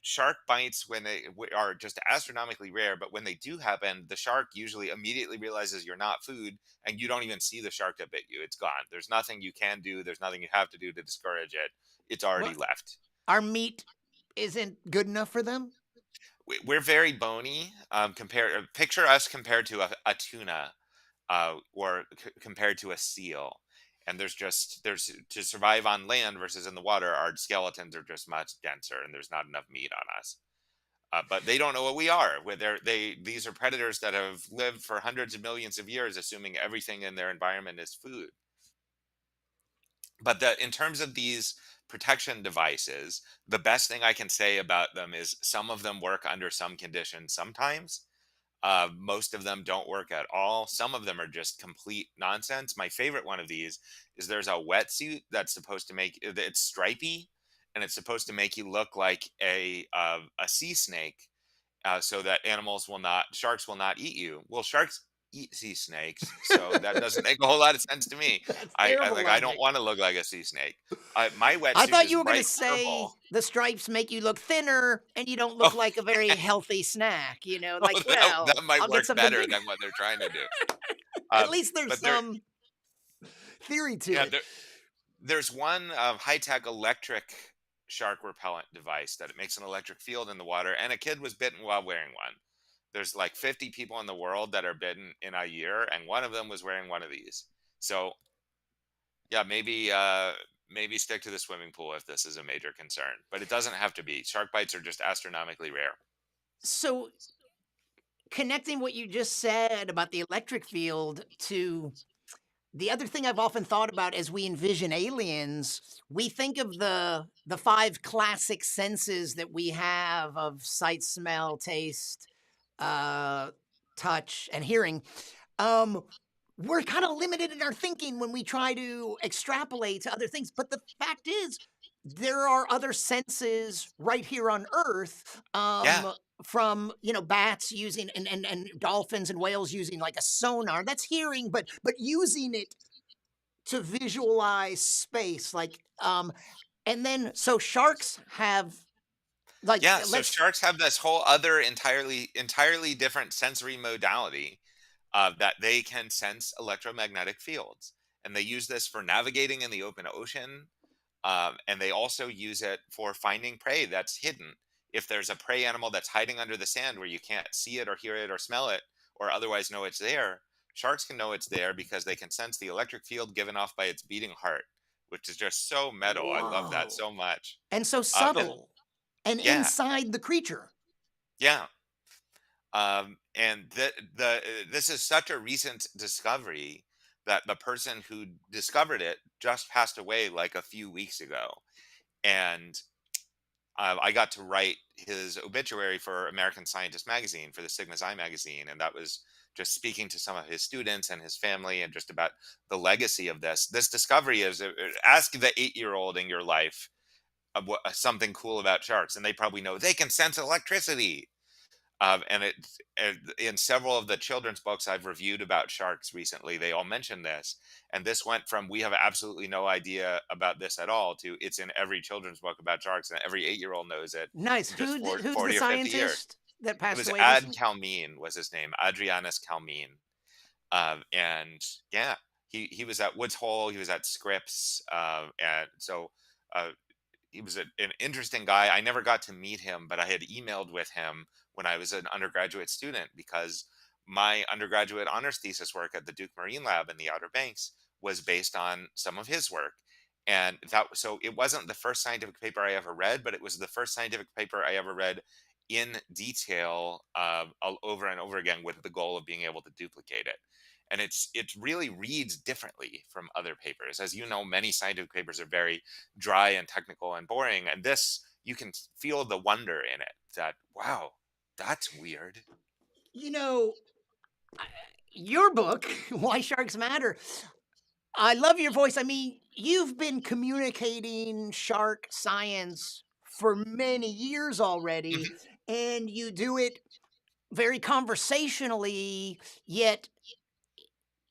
shark bites, when they are just astronomically rare, but when they do happen, the shark usually immediately realizes you're not food, and you don't even see the shark that bit you. It's gone. There's nothing you can do. There's nothing you have to do to discourage it. It's already What? left. Our meat isn't good enough for them? We're very bony. Picture us compared to a tuna, or compared to a seal. And there's to survive on land versus in the water, our skeletons are just much denser, and there's not enough meat on us. But they don't know what we are. These are predators that have lived for hundreds of millions of years, assuming everything in their environment is food. But in terms of these protection devices, the best thing I can say about them is some of them work under some conditions sometimes. Most of them don't work at all. Some of them are just complete nonsense. My favorite one of these is there's a wetsuit that's supposed to it's stripy, and it's supposed to make you look like a sea snake, so that sharks will not eat you. Well, sharks eat sea snakes, so that doesn't make a whole lot of sense to me. That's I terrible like I don't logic. want to look like a sea snake. My I wetsuit thought is you were going to bright say purple. the stripes make you look thinner and you don't look Oh, like a very healthy snack, oh, like, that well, might I'll get work something better bigger. than what they're trying to do. At Um, least there's but there, some theory to yeah, it. there's one high-tech electric shark repellent device that it makes an electric field in the water, and a kid was bitten while wearing one. There's like 50 people in the world that are bitten in a year, and one of them was wearing one of these. So yeah, maybe stick to the swimming pool if this is a major concern, but it doesn't have to be. Shark bites are just astronomically rare. So, connecting what you just said about the electric field to the other thing I've often thought about as we envision aliens, we think of the 5 classic senses that we have of sight, smell, taste, uh, touch, and hearing. Um, we're kinda limited in our thinking when we try to extrapolate to other things, but the fact is, there are other senses right here on Earth, Yeah. from, bats using and dolphins and whales using, like, a sonar. That's hearing, but using it to visualize space, like, and then so sharks have, like, Yeah, so let's sharks have this whole other entirely different sensory modality, that they can sense electromagnetic fields, and they use this for navigating in the open ocean. And they also use it for finding prey that's hidden. If there's a prey animal that's hiding under the sand where you can't see it or hear it or smell it or otherwise know it's there, sharks can know it's there because they can sense the electric field given off by its beating heart, which is just so metal. I love that whoa, so much. and so And subtle and yeah, inside the creature. yeah. And this is such a recent discovery that the person who discovered it just passed away like a few weeks ago. And I got to write his obituary for American Scientist magazine, for the Cygnus Eye magazine, and that was just speaking to some of his students and his family, and just about the legacy of this. This discovery is ask the 8-year-old in your life something cool about sharks, and they probably know they can sense electricity. And in several of the children's books I've reviewed about sharks recently, they all mention this. And this went from we have absolutely no idea about this at all to it's in every children's book about sharks, and every 8-year-old knows it Nice. in just Who's the 40 or 50 years. scientist that It passed was away Ad recently? Calmine was his name, Adrianus Calmine. And yeah, he was at Woods Hole, he was at Scripps, and so uh, he was an interesting guy. I never got to meet him, but I had emailed with him when I was an undergraduate student because my undergraduate honors thesis work at the Duke Marine Lab in the Outer Banks was based on some of his work. And so it wasn't the first scientific paper I ever read, but it was the first scientific paper I ever read in detail, over and over again, with the goal of being able to duplicate it. And it really reads differently from other papers. As you know, many scientific papers are very dry and technical and boring, and this, you can feel the wonder in it, that wow, that's weird. You know, I- your book, Why Sharks Matter. I love your voice. I mean, you've been communicating shark science for many years already, Mhm. and you do it very conversationally, yet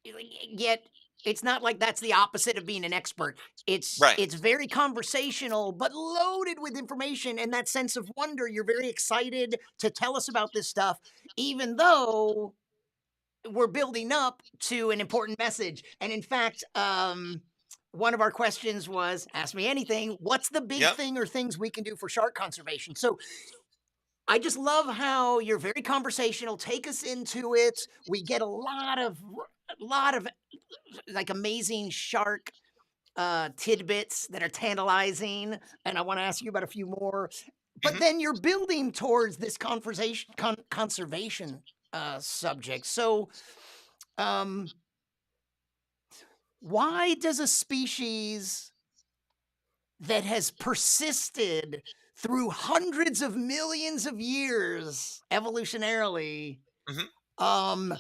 yet it's not like that's the opposite of being an expert. Right. It's very conversational, but loaded with information and that sense of wonder. You're very excited to tell us about this stuff, even though we're building up to an important message. And in fact, one of our questions was ask me anything. What's the big Yep. thing or things we can do for shark conservation? So I just love how you're very conversational. Take us into it. We get a lot of like amazing shark tidbits that are tantalizing, and I want to ask you about a few more. But Hmm. then you're building towards this conservation subject. So, um, why does a species that has persisted through hundreds of millions of years evolutionarily, Hmm. um,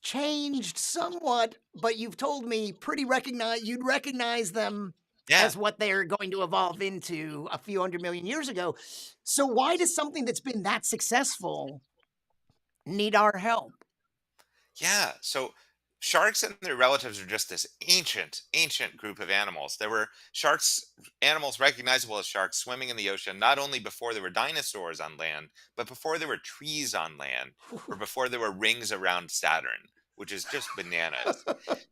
changed somewhat, but you've told me you'd recognize them Yeah. as what they're going to evolve into a few 100 million years ago. So why does something that's been that successful need our help? Yeah. So sharks and their relatives are just this ancient group of animals. There were animals recognizable as sharks swimming in the ocean, not only before there were dinosaurs on land, but before there were trees on land, or before there were rings around Saturn, which is just bananas.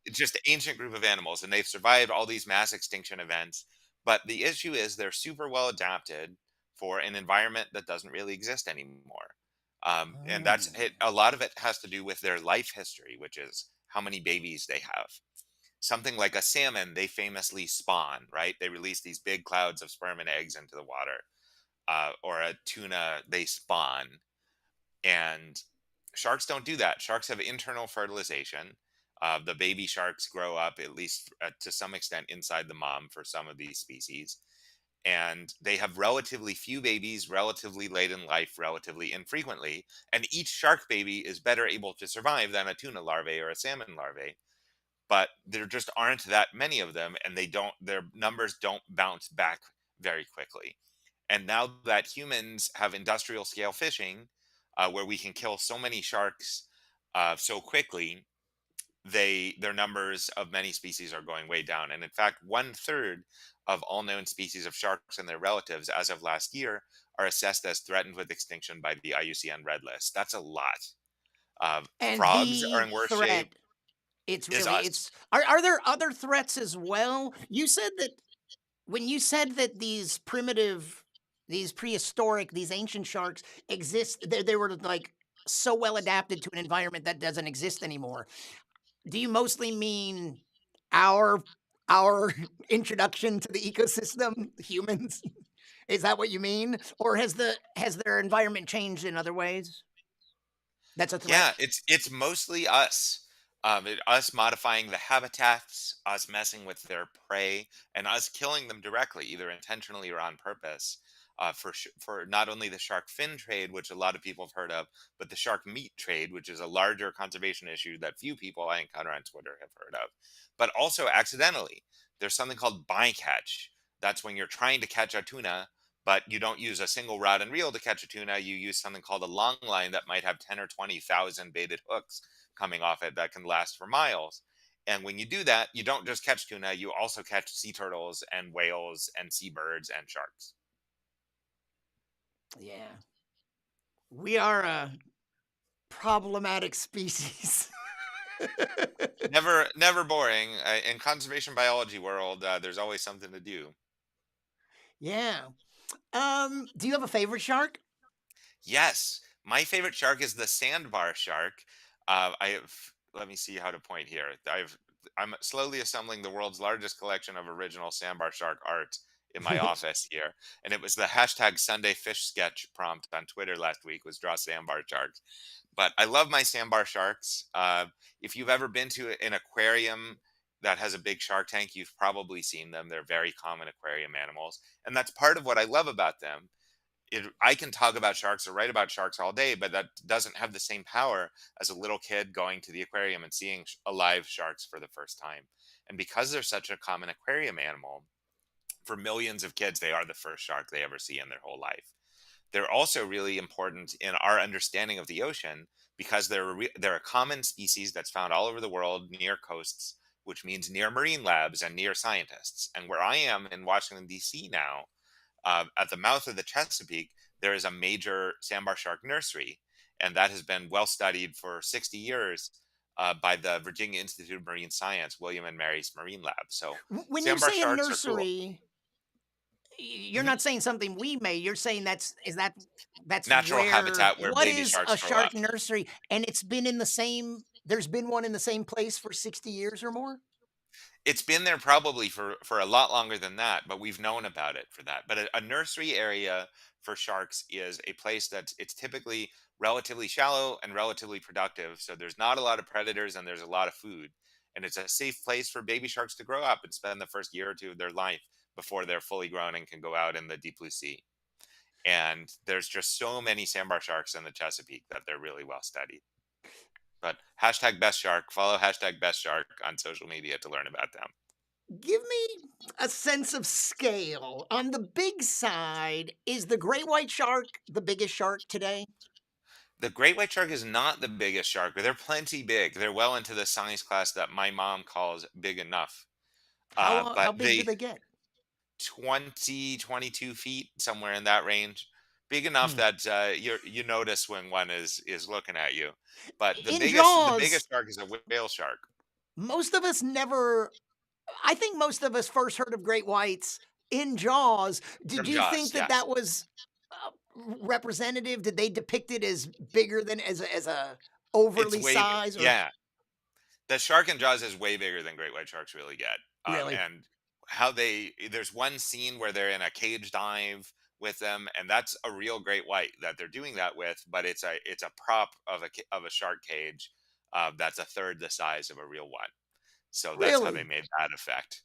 It's just ancient group of animals, and they've survived all these mass extinction events. But the issue is they're super well adapted for an environment that doesn't really exist anymore. And Oh. a lot of it has to do with their life history, which is how many babies they have. something like a salmon, they famously spawn, right? They release these big clouds of sperm and eggs into the water. Or a tuna, they spawn. And sharks don't do that. Sharks have internal fertilization. The baby sharks grow up, at least to some extent, inside the mom for some of these species. And they have relatively few babies, relatively late in life, relatively infrequently. And each shark baby is better able to survive than a tuna larvae or a salmon larvae. But there just aren't that many of them, and their numbers don't bounce back very quickly. And now that humans have industrial scale fishing, where we can kill so many sharks so quickly, their numbers of many species are going way down. And in fact, 1/3 of all known species of sharks and their relatives as of last year are assessed as threatened with extinction by the IUCN Red List. That's a lot. And Frogs are the in worse threat, shape. it's Is really us. it's are there other threats as well? You said that when you said that these primitive, these prehistoric, these ancient sharks exist, they were like so well adapted to an environment that doesn't exist anymore. Do you mostly mean our our introduction to the ecosystem, humans? Is that what you mean? Or has their environment changed in other ways? That's a threat? Yeah, it's mostly us. Us modifying the habitats, us messing with their prey, and us killing them directly, either intentionally or on purpose. For not only the shark fin trade, which a lot of people have heard of, but the shark meat trade, which is a larger conservation issue that few people I encounter on Twitter have heard of. But also accidentally, there's something called bycatch. That's when you're trying to catch a tuna, but you don't use a single rod and reel to catch a tuna. You use something called a long line that might have 10 or 20,000 baited hooks coming off it that can last for miles. And when you do that, you don't just catch tuna, you also catch sea turtles and whales and seabirds and sharks. Yeah. We are a problematic species. Never boring. In conservation biology world, there's always something to do. Yeah. Do you have a favorite shark? Yes, my favorite shark is the sandbar shark. I have, let me see how to point here. I'm slowly assembling the world's largest collection of original sandbar shark art in my office here, and it was the hashtag Sunday Fish Sketch prompt on Twitter last week was draw sandbar sharks. But I love my sandbar sharks. If you've ever been to an aquarium that has a big shark tank, you've probably seen them. They're very common aquarium animals, and that's part of what I love about them. I can talk about sharks or write about sharks all day, but that doesn't have the same power as a little kid going to the aquarium and seeing alive sharks for the first time. And because they're such a common aquarium animal, for millions of kids, they are the first shark they ever see in their whole life. They're also really important in our understanding of the ocean because they're a common species that's found all over the world near coasts, which means near marine labs and near scientists. And where I am in Washington, D.C. now, at the mouth of the Chesapeake, there is a major sandbar shark nursery, and that has been well studied for 60 years by the Virginia Institute of Marine Science, William and Mary's Marine Lab. So When you sandbar say a sharks are cool. nursery, you're Mhm. not saying something we made. You're saying that's Natural where habitat where what baby is sharks a grow shark up. nursery? And it's been in the same there's been one in the same place for 60 years or more? It's been there probably for a lot longer than that, but we've known about it for that. But a nursery area for sharks is a place it's typically relatively shallow and relatively productive. So there's not a lot of predators and there's a lot of food. And it's a safe place for baby sharks to grow up and spend the first year or two of their life before they're fully grown and can go out in the deep blue sea. And there's just so many sandbar sharks in the Chesapeake that they're really well studied. But hashtag best shark, follow hashtag best shark on social media to learn about them. Give me a sense of scale. On the big side, is the great white shark the biggest shark today? The great white shark is not the biggest shark, but they're plenty big. They're well into the size class that my mom calls big enough. How But big do they they get? 20, 22 feet, somewhere in that range. Big enough Hmm. that you notice when one is looking at you. But In the Jaws, biggest shark is a whale shark most of us never I think most of us first heard of great whites in Jaws. Did from you Jaws. think that Yes, that was representative? Did they depict it as bigger than as a it's overly way sized or yeah. The shark in Jaws is way bigger than great white sharks really get. Really? And how there's one scene where they're in a cage dive with them, and that's a real great white that they're doing that with, but it's a prop of a shark cage that's a third the size of a real one. So that's how they Really? made that effect.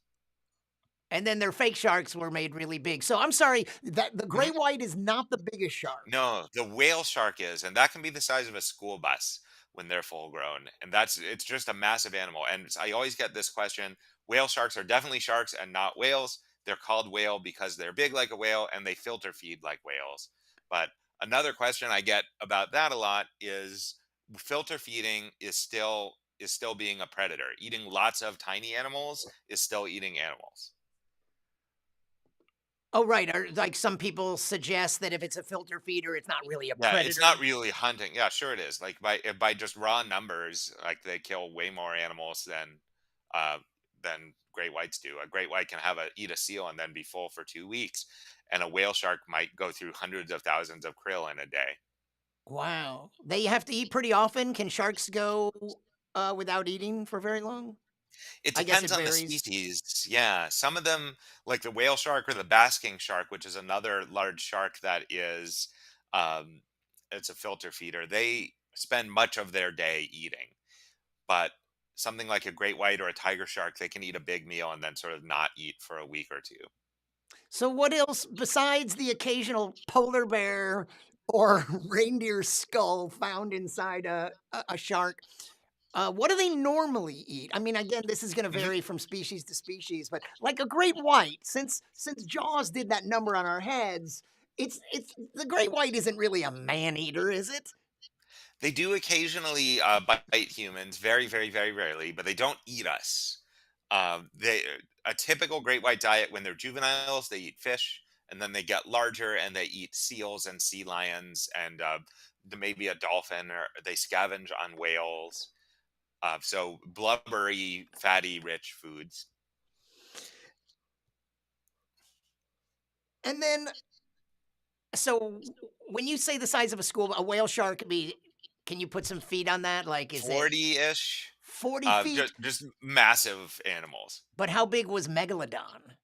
And then their fake sharks were made really big. So I'm sorry, that the great white is not the biggest shark. No, the whale shark is, and that can be the size of a school bus when they're full grown. And it's just a massive animal. And I always get this question. Whale sharks are definitely sharks and not whales. They're called whale because they're big like a whale and they filter feed like whales. But another question I get about that a lot is filter feeding is still being a predator. Eating lots of tiny animals is still eating animals. Oh, right. Or like some people suggest that if it's a filter feeder, it's not really a Yeah, it's not predator. really hunting. Yeah, sure it is. Like by just raw numbers, like they kill way more animals uh than great whites do. A great white can eat a seal and then be full for 2 weeks, and a whale shark might go through hundreds of thousands of krill in a day. Wow. They have to eat pretty often. Can sharks go without eating for very long? It I guess depends it on the varies. species. Yeah, some of them, like the whale shark or the basking shark, which is another large shark that is, um, it's a filter feeder. They spend much of their day eating. But something like a great white or a tiger shark, they can eat a big meal and then sort of not eat for a week or two. So what else besides the occasional polar bear or reindeer skull found inside a shark? What do they normally eat? I mean, again, this is going to Mhm. vary from species to species, but like a great white, since Jaws did that number on our heads, it's the great white isn't really a man eater, is it? They do occasionally bite humans, very, very, very rarely, but they don't eat us. They A typical great white diet when they're juveniles, they eat fish, and then they get larger and they eat seals and sea lions and maybe a dolphin, or they scavenge on whales. So blubbery, fatty, rich foods. And then, so when you say the size of a school, a whale shark could be. Can you put some feet on that? Like, is it 40-ish. 40 Just feet? just massive animals. But how big was Megalodon?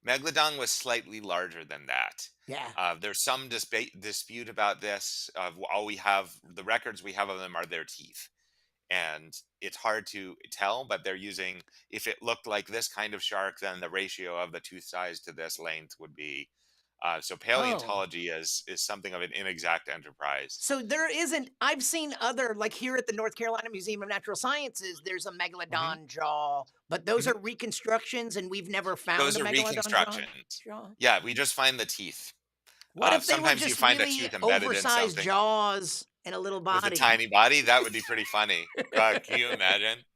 Megalodon was slightly larger than that. Yeah. There's some dispute about this. The records we have of them are their teeth, and it's hard to tell. But they're using, if it looked like this kind of shark, then the ratio of the tooth size to this length would be. So Oh. paleontology is something of an inexact enterprise. So there isn't. I've seen other, like here at the North Carolina Museum of Natural Sciences, there's a Hmm. megalodon jaw, but those Hmm. are reconstructions, and we've never found Those a are megalodon reconstructions. jaw. Yeah, we just find the teeth. What if they were Sometimes you just find a really tooth embedded in oversized something. jaws and a little With a body? tiny body, that would be pretty funny. God, can you imagine?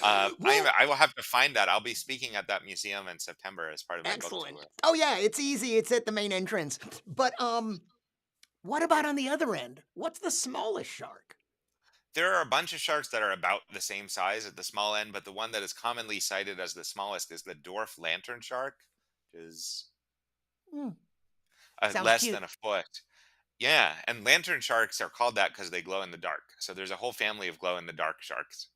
Well, I will have to find that. I'll be speaking at that museum in September as part of my book excellent. tour. Oh yeah, it's easy. It's at the main entrance. But what about on the other end? What's the smallest shark? There are a bunch of sharks that are about the same size at the small end, but the one that is commonly cited as the smallest is the dwarf lantern shark, which is Hmm, sounds less cute. than a foot. Yeah, and lantern sharks are called that because they glow in the dark. So there's a whole family of glow in the dark sharks.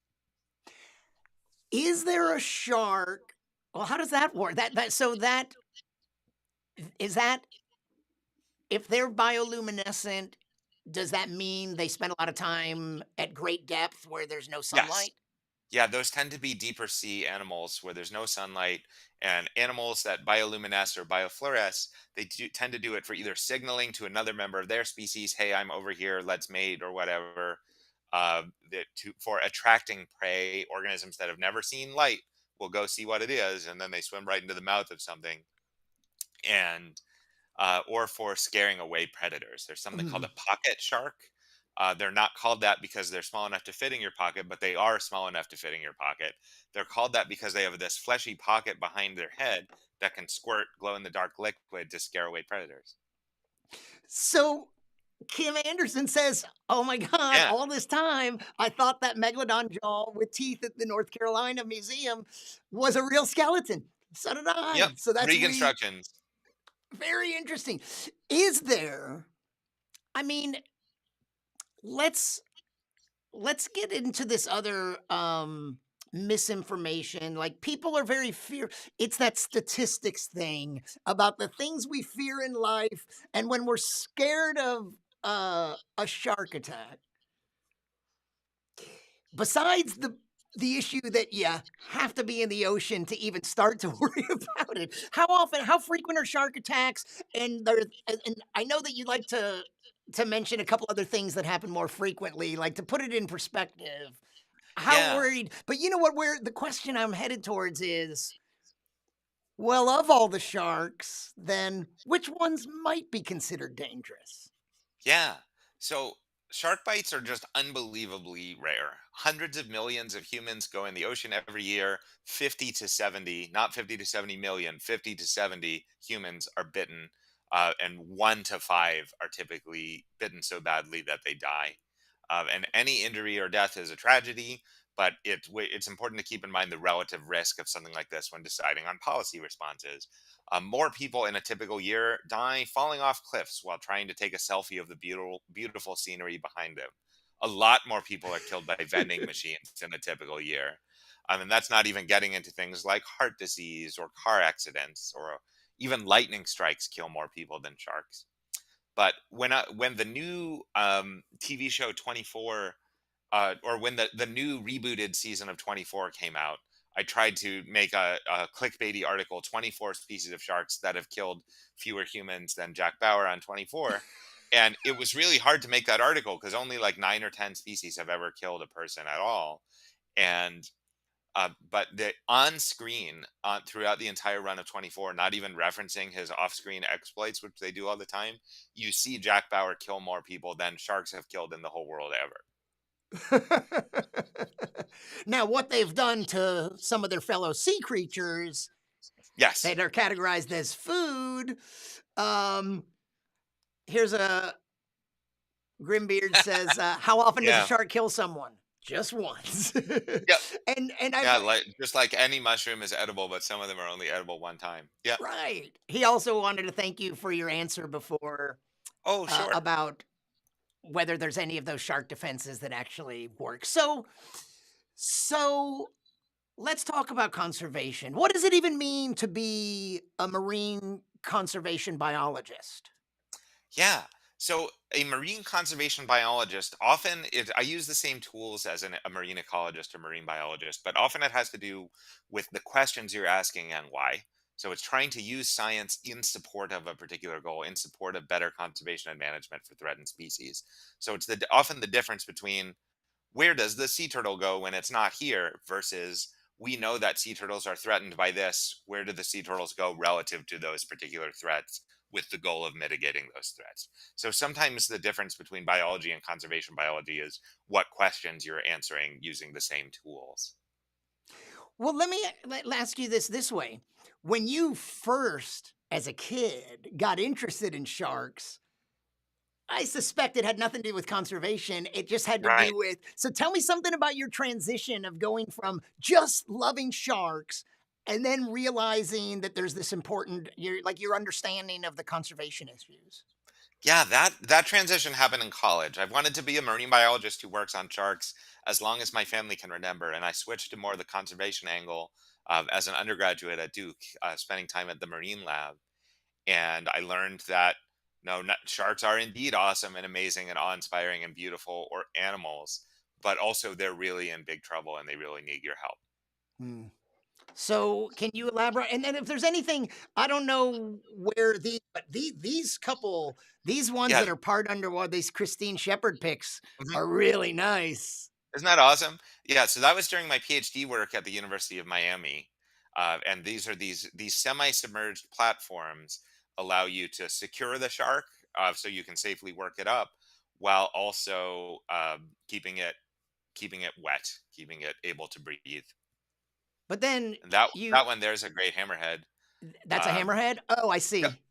Is there a shark? Well, how does that work? That is that if they're bioluminescent, does that mean they spend a lot of time at great depth where there's no Yes. sunlight? Yeah, those tend to be deeper sea animals where there's no sunlight, and animals that bioluminesce or biofluoresce, tend to do it for either signaling to another member of their species, "Hey, I'm over here, let's mate," or whatever. For attracting prey, organisms that have never seen light will go see what it is, and then they swim right into the mouth of something, and or for scaring away predators. There's something called Mhm. a pocket shark. They're not called that because they're small enough to fit in your pocket, but they are small enough to fit in your pocket. They're called that because they have this fleshy pocket behind their head that can squirt glow in the dark liquid to scare away predators. So Kim Anderson says, "Oh my god, Yeah. all this time I thought that megalodon jaw with teeth at the North Carolina Museum was a real skeleton." So did Yep. I. So that's Reconstructions. very interesting. Is there, I mean, let's let's get into this other misinformation. Like people are very fear it's that statistics thing about the things we fear in life, and when we're scared of a shark attack, besides the issue that you have to be in the ocean to even start to worry about it. How frequent are shark attacks? And I know that you'd like to mention a couple other things that happen more frequently, like to put it in perspective. How Yeah. worried? But you know what? Where the question I'm headed towards is, well, of all the sharks, then which ones might be considered dangerous? Yeah. So shark bites are just unbelievably rare. Hundreds of millions of humans go in the ocean every year. 50 to 70, not 50 to 70 million, 50 to 70 humans are bitten. And 1 to 5 are typically bitten so badly that they die. And any injury or death is a tragedy, but it's important to keep in mind the relative risk of something like this when deciding on policy responses. More people in a typical year die falling off cliffs while trying to take a selfie of the beautiful scenery behind them. A lot more people are killed by vending machines in a typical year. And that's not even getting into things like heart disease or car accidents, or even lightning strikes kill more people than sharks. But when the new TV show 24, or when the new rebooted season of 24 came out, I tried to make a clickbaity article: 24 species of sharks that have killed fewer humans than Jack Bauer on 24. And it was really hard to make that article because only like 9 or 10 species have ever killed a person at all. And but the on screen, throughout the entire run of 24, not even referencing his off screen exploits, which they do all the time, you see Jack Bauer kill more people than sharks have killed in the whole world ever. Now, what they've done to some of their fellow sea creatures Yes. that are categorized as food. Um, here's a Grimbeard says, "How often does a Yeah. shark kill someone? Just once." Yep. and I've Yeah. Like just like any mushroom is edible, but some of them are only edible one time. Yeah. right. He also wanted to thank you for your answer before Oh, sure. about whether there's any of those shark defenses that actually work. So let's talk about conservation. What does it even mean to be a marine conservation biologist? Yeah. So a marine conservation biologist, often I use the same tools as a marine ecologist or marine biologist, but often it has to do with the questions you're asking and why. So it's trying to use science in support of a particular goal, in support of better conservation and management for threatened species. So it's often the difference between where does the sea turtle go when it's not here versus we know that sea turtles are threatened by this. Where do the sea turtles go relative to those particular threats with the goal of mitigating those threats? So sometimes the difference between biology and conservation biology is what questions you're answering using the same tools. Well, let ask you this way. When you first, as a kid, got interested in sharks, I suspect it had nothing to do with conservation. It just had to Right. do with. So tell me something about your transition of going from just loving sharks and then realizing that there's this important, your understanding of the conservation issues. Yeah, that transition happened in college. I've wanted to be a marine biologist who works on sharks as long as my family can remember, and I switched to more of the conservation angle as an undergraduate at Duke, spending time at the marine lab. And I learned that no, sharks are indeed awesome and amazing and awe-inspiring and beautiful or animals, but also they're really in big trouble and they really need your help. Hmm. So, can you elaborate? And then, if there's anything, I don't know where but these ones Yeah. that are part underwater, these Christine Shepherd pics Mhm. are really nice. Isn't that awesome? Yeah, so that was during my PhD work at the University of Miami. And these are these semi-submerged platforms allow you to secure the shark, so you can safely work it up while also keeping it wet, keeping it able to breathe. But then And that you, that one there's a great hammerhead. that's a Um, hammerhead. Oh, I yep, see.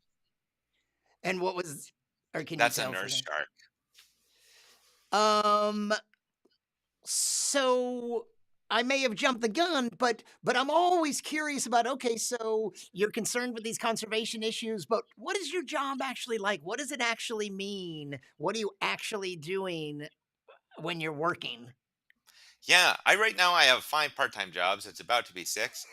And what was, or can you that's a tell for nurse that? shark. Um. So I may have jumped the gun, but I'm always curious about. Okay, so you're concerned with these conservation issues, but what is your job actually like? What does it actually mean? What are you actually doing when you're working? Yeah, right now I have 5 part-time jobs. It's about to be 6.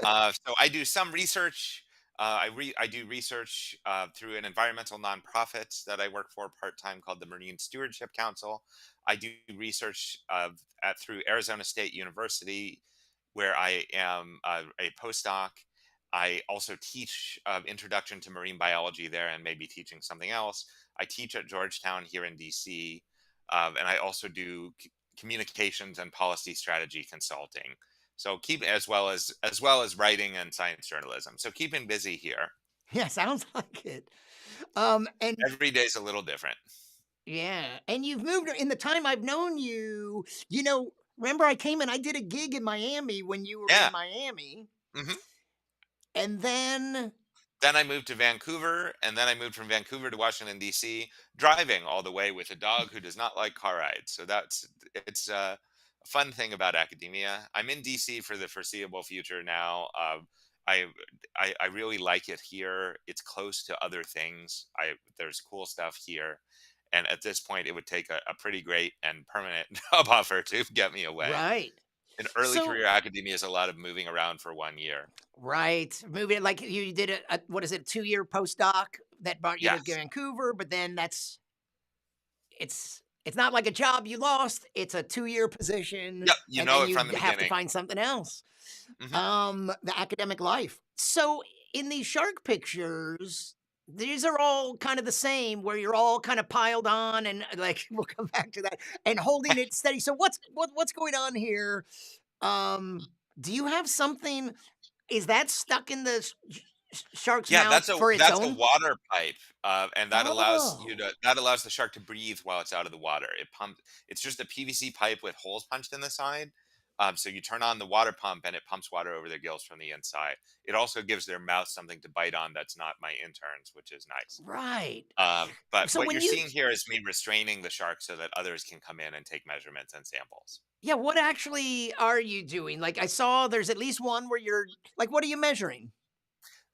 So I do some research. I do research through an environmental nonprofit that I work for part-time called the Marine Stewardship Council. I do research through Arizona State University, where I am a postdoc. I also teach introduction to marine biology there, and maybe teaching something else. I teach at Georgetown here in DC, and I also do communications and policy strategy consulting. So keep as well as writing and science journalism. So keeping busy here. Yeah, sounds like it. And Every day's a little different. yeah, and you've moved in the time I've known you. Remember I came and I did a gig in Miami when you were in Yeah. Miami, hmm and then Then I moved to Vancouver, and then I moved from Vancouver to Washington D.C. driving all the way with a dog who does not like car rides. So it's a fun thing about academia. I'm in D.C. for the foreseeable future now. I, I really like it here. It's close to other things. There's cool stuff here, and at this point, it would take a pretty great and permanent job offer to get me away. right. In early So career academia is a lot of moving around for 1 year. right, moving like you did a what is it, 2-year postdoc that brought you to Yes. Vancouver, but then it's not like a job you lost. It's a 2-year position, Yep. You and know then it you from the have to beginning. find something else. hmm The academic life. So in these shark pictures, these are all kind of the same, where you're all kind of piled on, and like we'll come back to that, and holding it steady. So what's going on here? Um, do you have something? Is that stuck in the shark's Yeah, mouth for its that's a own? water pipe, and Oh, that allows the shark to breathe while it's out of the water. It's just a PVC pipe with holes punched in the side. So you turn on the water pump, and it pumps water over their gills from the inside. It also gives their mouth something to bite on that's not my interns, which is nice. right. But So what when you're you seeing here is me restraining the shark so that others can come in and take measurements and samples. yeah, what actually are you doing? Like I saw there's at least one where you're like, what are you measuring?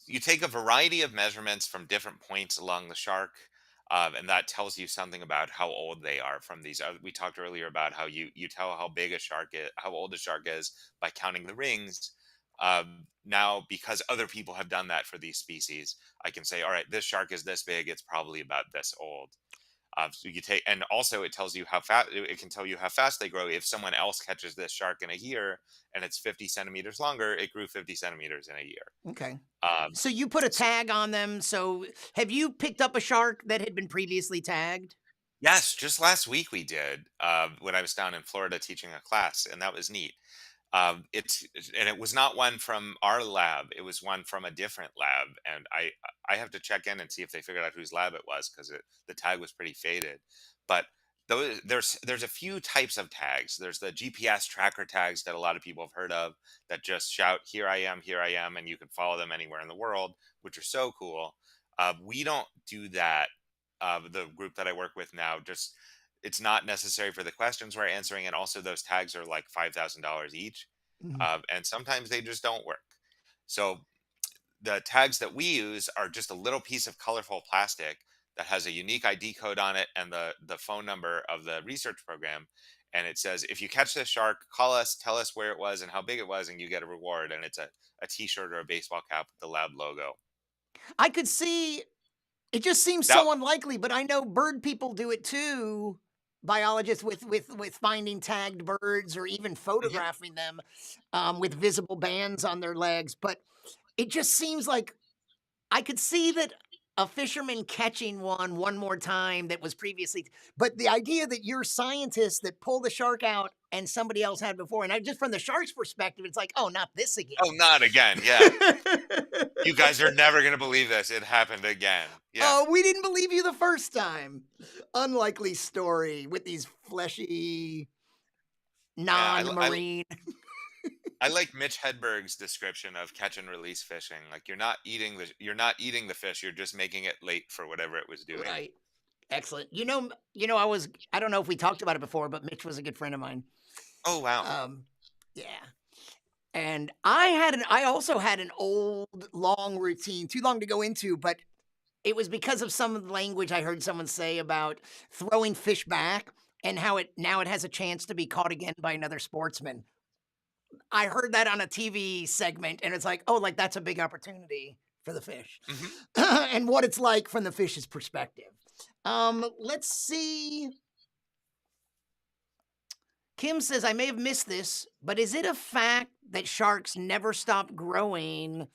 You take a variety of measurements from different points along the shark, and that tells you something about how old they are. From these, we talked earlier about how you tell how big a shark is, how old a shark is by counting the rings. Now, because other people have done that for these species, I can say, all right, this shark is this big; it's probably about this old. So you take, and also it tells you how fast it can tell you how fast they grow. If someone else catches this shark in a year and it's 50 centimeters longer, it grew 50 centimeters in a year. Okay. Um, So you put a so tag on them. So have you picked up a shark that had been previously tagged? yes, just last week we did when I was down in Florida teaching a class, and that was neat. And it was not one from our lab; it was one from a different lab, and I have to check in and see if they figured out whose lab it was because the tag was pretty faded. But there's a few types of tags. There's the GPS tracker tags that a lot of people have heard of that just shout here I am," and you can follow them anywhere in the world, which are so cool. We don't do that. The group that I work with now, just it's not necessary for the questions we're answering, and also those tags are like $5,000 each, Mhm. and sometimes they just don't work. So the tags that we use are just a little piece of colorful plastic that has a unique ID code on it and the phone number of the research program. And it says, if you catch this shark, call us, tell us where it was and how big it was, and you get a reward. And it's a t-shirt or a baseball cap with the lab logo. I could see it just seems That so unlikely, but I know bird people do it too. Biologists with finding tagged birds or even Mhm. photographing them with visible bands on their legs. But it just seems like I could see that a fisherman catching one more time that was previously, but the idea that you're scientists that pull the shark out and somebody else had before, and I just from the shark's perspective, it's like, oh, not this again. Oh, not again. Yeah. You guys are never going to believe this. It happened again. Yeah. Oh, we didn't believe you the first time. Unlikely story with these fleshy, Yeah. non-marine. I like Mitch Hedberg's description of catch and release fishing. Like you're not eating the fish, you're just making it late for whatever it was doing. Right. Excellent. I don't know if we talked about it before, but Mitch was a good friend of mine. Oh wow. Um, yeah. And I also had an old long routine, too long to go into, but it was because of some of the language I heard someone say about throwing fish back. and how it now it has a chance to be caught again by another sportsman. I heard that on a TV segment, and it's like, oh, like that's a big opportunity for the fish, Hmm. and what it's like from the fish's perspective. Let's see. Kim says, I may have missed this, but is it a fact that sharks never stop growing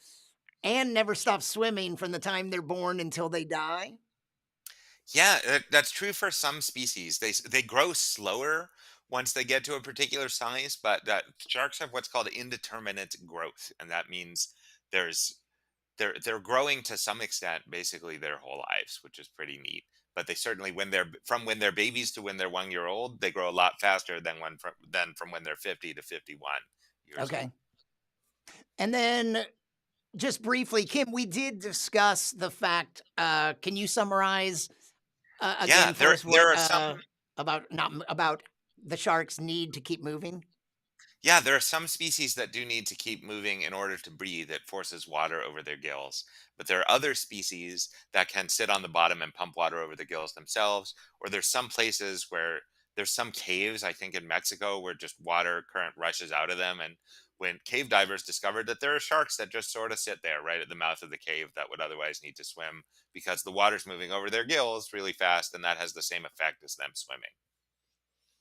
and never stop swimming from the time they're born until they die? Yeah, that's true for some species. They grow slower once they get to a particular size, but that sharks have what's called indeterminate growth, and that means there's they're growing to some extent basically their whole lives, which is pretty neat. But they certainly, when they're babies to when they're 1 year old, they grow a lot faster than from when they're 50 to 51 years old. Okay. And then just briefly, Kim, we did discuss the fact. Can you summarize Yeah, again for there us there what are some. about not about the sharks need to keep moving? Yeah, there are some species that do need to keep moving in order to breathe. It forces water over their gills. But there are other species that can sit on the bottom and pump water over the gills themselves. Or there's some places where there's some caves, I think in Mexico, where just water current rushes out of them. And when cave divers discovered that there are sharks that just sort of sit there right at the mouth of the cave that would otherwise need to swim because the water's moving over their gills really fast, and that has the same effect as them swimming.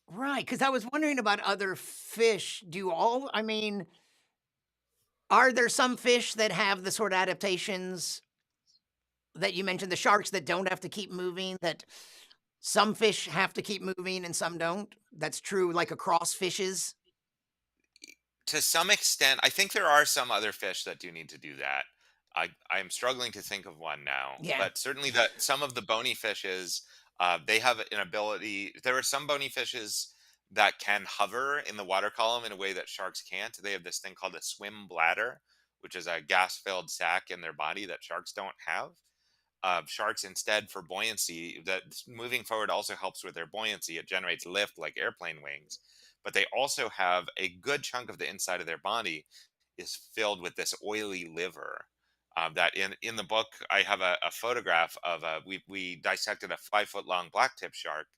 Right, because I was wondering about other fish. I mean, are there some fish that have the sort of adaptations that you mentioned, the sharks that don't have to keep moving, that some fish have to keep moving and some don't? That's true, like across fishes? To some extent, I think there are some other fish that do need to do that. I am struggling to think of one now, Yeah. but certainly that some of the bony fishes, they have an ability. There are some bony fishes that can hover in the water column in a way that sharks can't. They have this thing called a swim bladder, which is a gas-filled sac in their body that sharks don't have. Sharks instead, for buoyancy, that moving forward also helps with their buoyancy. It generates lift like airplane wings, but they also have a good chunk of the inside of their body is filled with this oily liver. That in the book I have a photograph of we dissected a 5 foot long blacktip shark,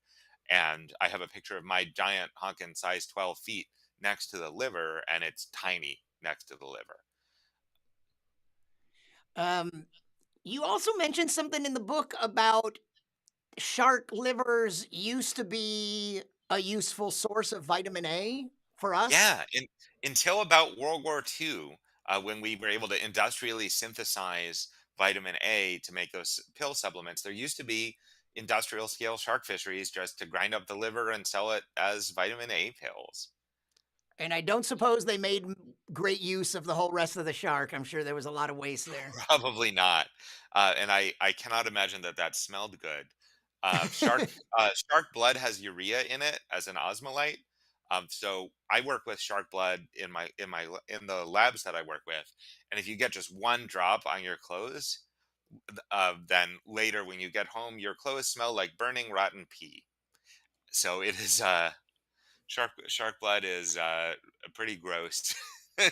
and I have a picture of my giant honkin size 12 feet next to the liver, and it's tiny next to the liver. Um, you also mentioned something in the book about shark livers used to be a useful source of vitamin A for us. Yeah, until about World War II, when we were able to industrially synthesize vitamin A to make those pill supplements, there used to be industrial scale shark fisheries just to grind up the liver and sell it as vitamin A pills. And I don't suppose they made great use of the whole rest of the shark. I'm sure there was a lot of waste there. Probably not, and I cannot imagine that that smelled good. Shark blood has urea in it as an osmolyte. So I work with shark blood in the labs that I work with, and if you get just one drop on your clothes, then later when you get home, your clothes smell like burning rotten pee. So it is shark blood is pretty gross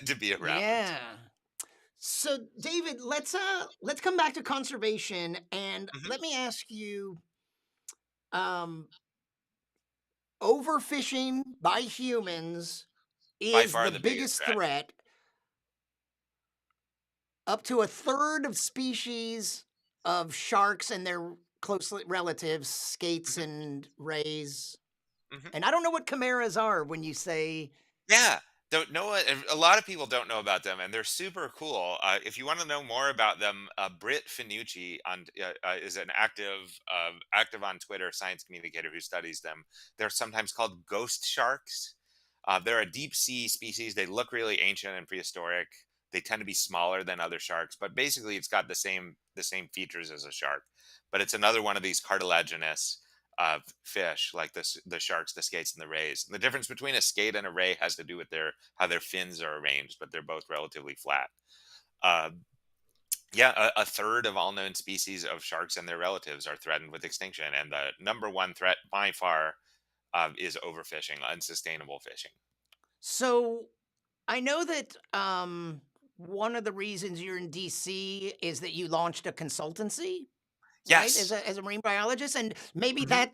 to be around. Yeah. So David, let's come back to conservation and Mhm. let me ask you um overfishing by humans By is far the the biggest biggest threat. threat. Up to a third of species of sharks and their closely relatives, skates Mhm, and rays. mhm. And I don't know what chimeras are when you say, Yeah, don't know it. A lot of people don't know about them, and they're super cool. If you want to know more about them, Britt Finucci is an active on Twitter science communicator who studies them. They're sometimes called ghost sharks. They're a deep sea species. They look really ancient and prehistoric. They tend to be smaller than other sharks, but basically it's got the same features as a shark. But it's another one of these cartilaginous fish, like the sharks, the skates, and the rays. The difference between a skate and a ray has to do with their how their fins are arranged, but they're both relatively flat. Uh, yeah, a third of all known species of sharks and their relatives are threatened with extinction, and the number one threat by far is overfishing, unsustainable fishing. so I know that one of the reasons you're in DC is that you launched a consultancy, right? Yes. As a marine biologist, and maybe Mhm.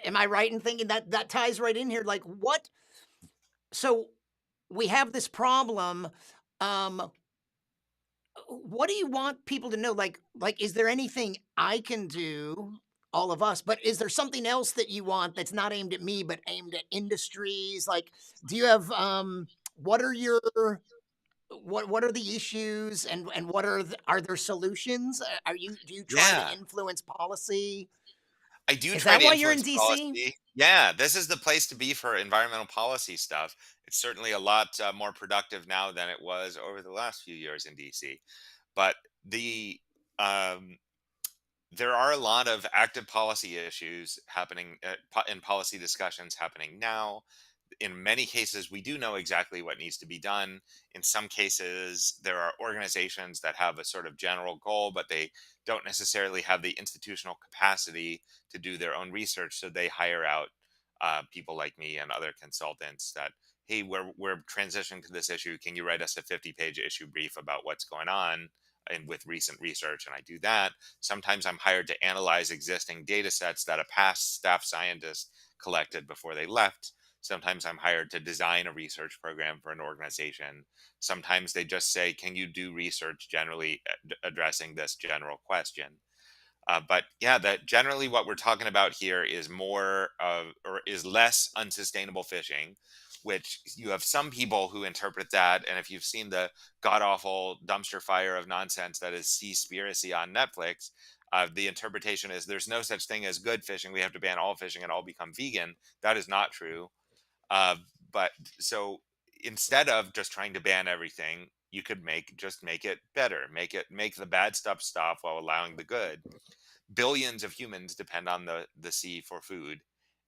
Am I right in thinking that that ties right in here? Like, what? So we have this problem. Um, what do you want people to know? Like, is there anything I can do? All of us, but is there something else that you want that's not aimed at me, but aimed at industries? Like, do you have what are your what are the issues and what are are there solutions? Are you do you try to Yeah. influence policy? I do Is try that to why you're in influence DC? policy. Yeah, this is the place to be for environmental policy stuff. It's certainly a lot more productive now than it was over the last few years in DC. But the um, there are a lot of active policy issues happening in policy discussions happening now. In many cases, we do know exactly what needs to be done. In some cases, there are organizations that have a sort of general goal, but they don't necessarily have the institutional capacity to do their own research. So they hire out people like me and other consultants that, hey, we're transitioning to this issue. Can you write us a 50-page issue brief about what's going on? And with recent research, and I do that. Sometimes I'm hired to analyze existing data sets that a past staff scientist collected before they left. Sometimes I'm hired to design a research program for an organization. Sometimes they just say, can you do research generally addressing this general question? But yeah, that generally what we're talking about here is more of, or is less unsustainable fishing, which you have some people who interpret that. And if you've seen the god awful dumpster fire of nonsense that is Seaspiracy on Netflix, the interpretation is there's no such thing as good fishing. We have to ban all fishing and all become vegan. That is not true. Uh, but so instead of just trying to ban everything, you could make it better, make the bad stuff stop while allowing the good. Billions of humans depend on the sea for food,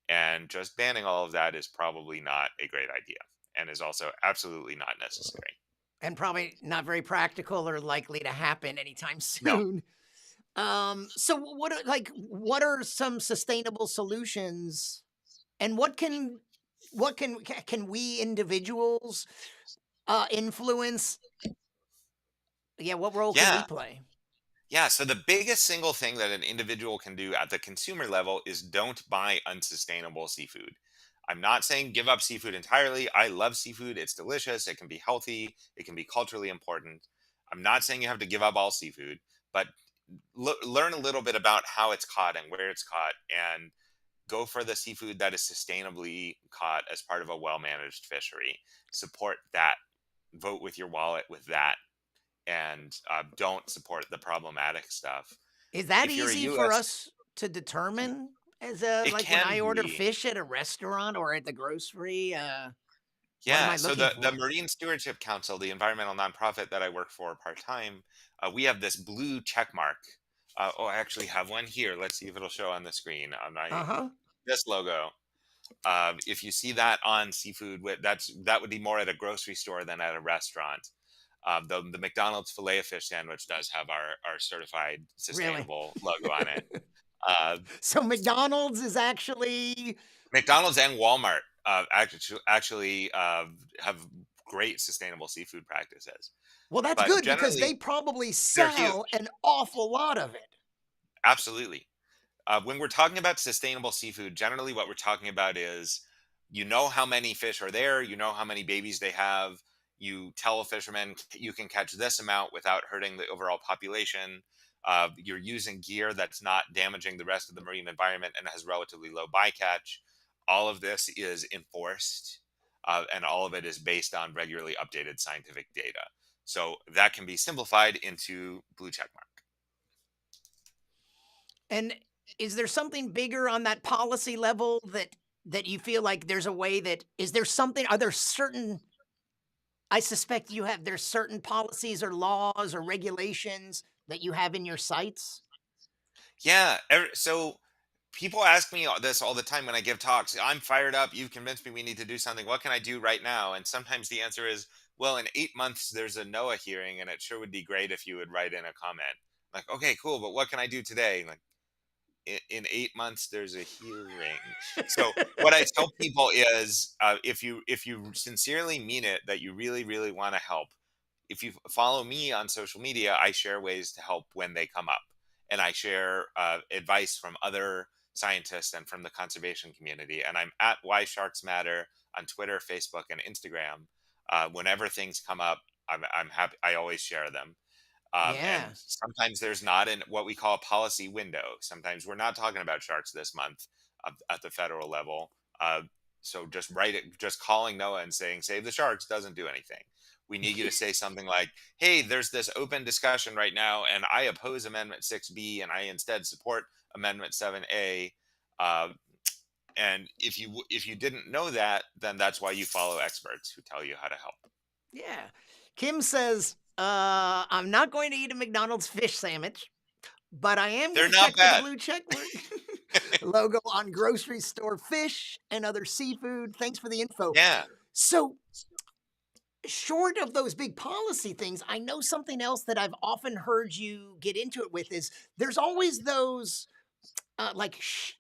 and just banning all of that is probably not a great idea, and is also absolutely not necessary. And probably not very practical or likely to happen anytime No. soon. So what are like what are some sustainable solutions and can we individuals influence? Yeah, what role can we Yeah. play? Yeah, so the biggest single thing that an individual can do at the consumer level is don't buy unsustainable seafood. I'm not saying give up seafood entirely. I love seafood. It's delicious. It can be healthy. It can be culturally important. I'm not saying you have to give up all seafood, but learn a little bit about how it's caught and where it's caught, and go for the seafood that is sustainably caught as part of a well managed fishery. Support that. Vote with your wallet with that, and don't support the problematic stuff. Is that If you're a easy for U.S., us to determine as a it like when can I order be. fish at a restaurant or at the grocery, what am Yeah, I so looking the for? Marine Stewardship Council, the environmental nonprofit that I work for part time, we have this blue check mark. Oh, I actually have one here. Let's see if it'll show on the screen on my Uh-huh. this logo. If you see that on seafood, that would be more at a grocery store than at a restaurant. The McDonald's filet of fish sandwich does have our certified Really? sustainable logo on it. Uh, So McDonald's is actually McDonald's and Walmart actually have great sustainable seafood practices, well, that's but good because they generally probably they're sell huge. an awful lot of it. Absolutely. When we're talking about sustainable seafood, generally what we're talking about is you know how many fish are there, you know how many babies they have. You tell a fisherman you can catch this amount without hurting the overall population. You're using gear that's not damaging the rest of the marine environment and has relatively low bycatch. All of this is enforced, and all of it is based on regularly updated scientific data. So that can be simplified into blue check mark. And is there something bigger on that policy level that you feel like there's a way that is there something are there certain I suspect you have there's certain policies or laws or regulations that you have in your sights? Yeah. So people ask me this all the time when I give talks. I'm fired up. You've convinced me we need to do something. What can I do right now? And sometimes the answer is, well, in 8 months, there's a NOAA hearing, and it sure would be great if you would write in a comment. Like, okay, cool, but what can I do today? Like, in 8 months, there's a hearing. So what I tell people is, if you sincerely mean it, that you really really want to help, if you follow me on social media, I share ways to help when they come up, and I share advice from other scientists and from the conservation community. And I'm at Why Sharks Matter on Twitter, Facebook, and Instagram. Whenever things come up, I'm happy. I always share them. And Yeah. sometimes there's not in what we call a policy window. Sometimes we're not talking about sharks this month at the federal level. Uh, so just write it, just calling NOAA and saying, save the sharks doesn't do anything. We need you to say something like, hey, there's this open discussion right now, and I oppose Amendment 6B, and I instead support Amendment 7A. Uh, and if you didn't know that, then that's why you follow experts who tell you how to help. Yeah. Kim says, I'm not going to eat a McDonald's fish sandwich, but I am They're going to not check for the bad. blue check mark logo on grocery store fish and other seafood. Thanks for the info. Yeah. So, short of those big policy things, I know something else that I've often heard you get into it with is there's always those like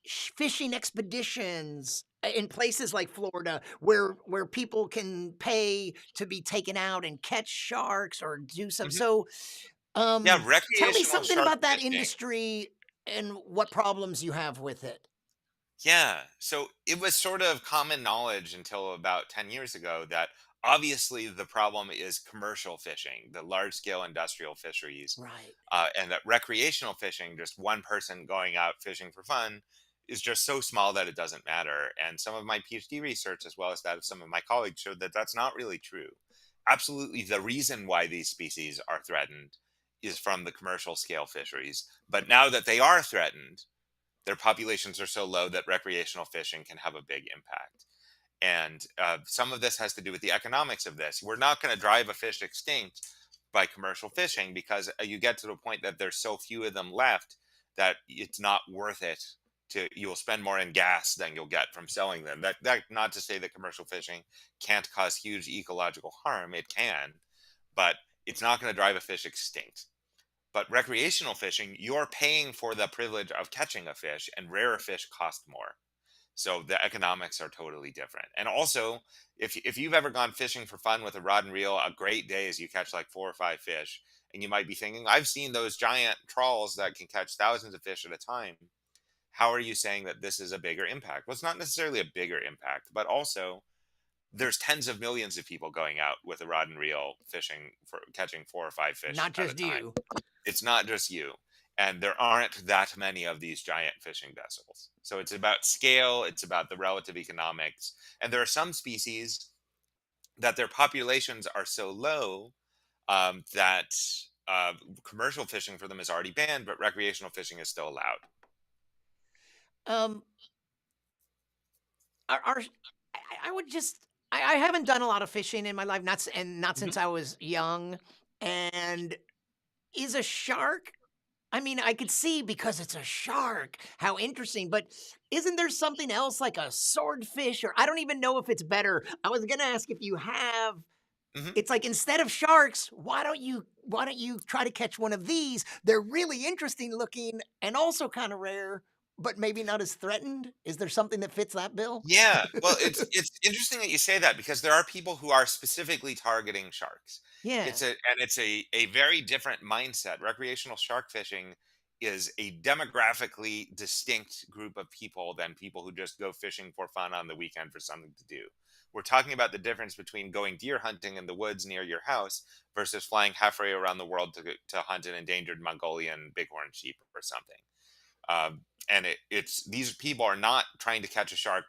fishing expeditions in places like Florida where people can pay to be taken out and catch sharks or do some. Mhm. So, Yeah, tell me recreational something shark about that fishing. industry and what problems you have with it. Yeah. So it was sort of common knowledge until about 10 years ago that obviously the problem is commercial fishing, the large scale industrial fisheries, Right. and that recreational fishing, just one person going out fishing for fun, is just so small that it doesn't matter. And some of my PhD research, as well as that of some of my colleagues, showed that that's not really true. Absolutely, the reason why these species are threatened is from the commercial scale fisheries. But now that they are threatened, their populations are so low that recreational fishing can have a big impact. And some of this has to do with the economics of this. We're not going to drive a fish extinct by commercial fishing because you get to the point that there's so few of them left that it's not worth it. You'll spend more in gas than you'll get from selling them. That not to say that commercial fishing can't cause huge ecological harm. It can, but it's not going to drive a fish extinct. But recreational fishing, you're paying for the privilege of catching a fish, and rarer fish cost more. So the economics are totally different. And also, if you've ever gone fishing for fun with a rod and reel, a great day is you catch like 4 or 5 fish, and you might be thinking, I've seen those giant trawls that can catch thousands of fish at a time. How are you saying that this is a bigger impact? Well, it's not necessarily a bigger impact, but also there's tens of millions of people going out with a rod and reel fishing for catching 4 or 5 fish Not at a just time. you. It's not just you. And there aren't that many of these giant fishing vessels. So it's about scale, it's about the relative economics. And there are some species that their populations are so low that commercial fishing for them is already banned, but recreational fishing is still allowed. Um, are I would just I haven't done a lot of fishing in my life, not Mhm. since I was young. And is a shark? I mean, I could see because it's a shark, how interesting. But isn't there something else like a swordfish, or I don't even know if it's better. I was gonna ask if you have. Mhm. It's like instead of sharks, why don't you try to catch one of these? They're really interesting looking and also kind of rare, but maybe not as threatened. Is there something that fits that bill? Yeah, well, it's interesting that you say that because there are people who are specifically targeting sharks. Yeah. It's a very different mindset. Recreational shark fishing is a demographically distinct group of people than people who just go fishing for fun on the weekend for something to do. We're talking about the difference between going deer hunting in the woods near your house versus flying halfway around the world to hunt an endangered Mongolian bighorn sheep or something. And it's these people are not trying to catch a shark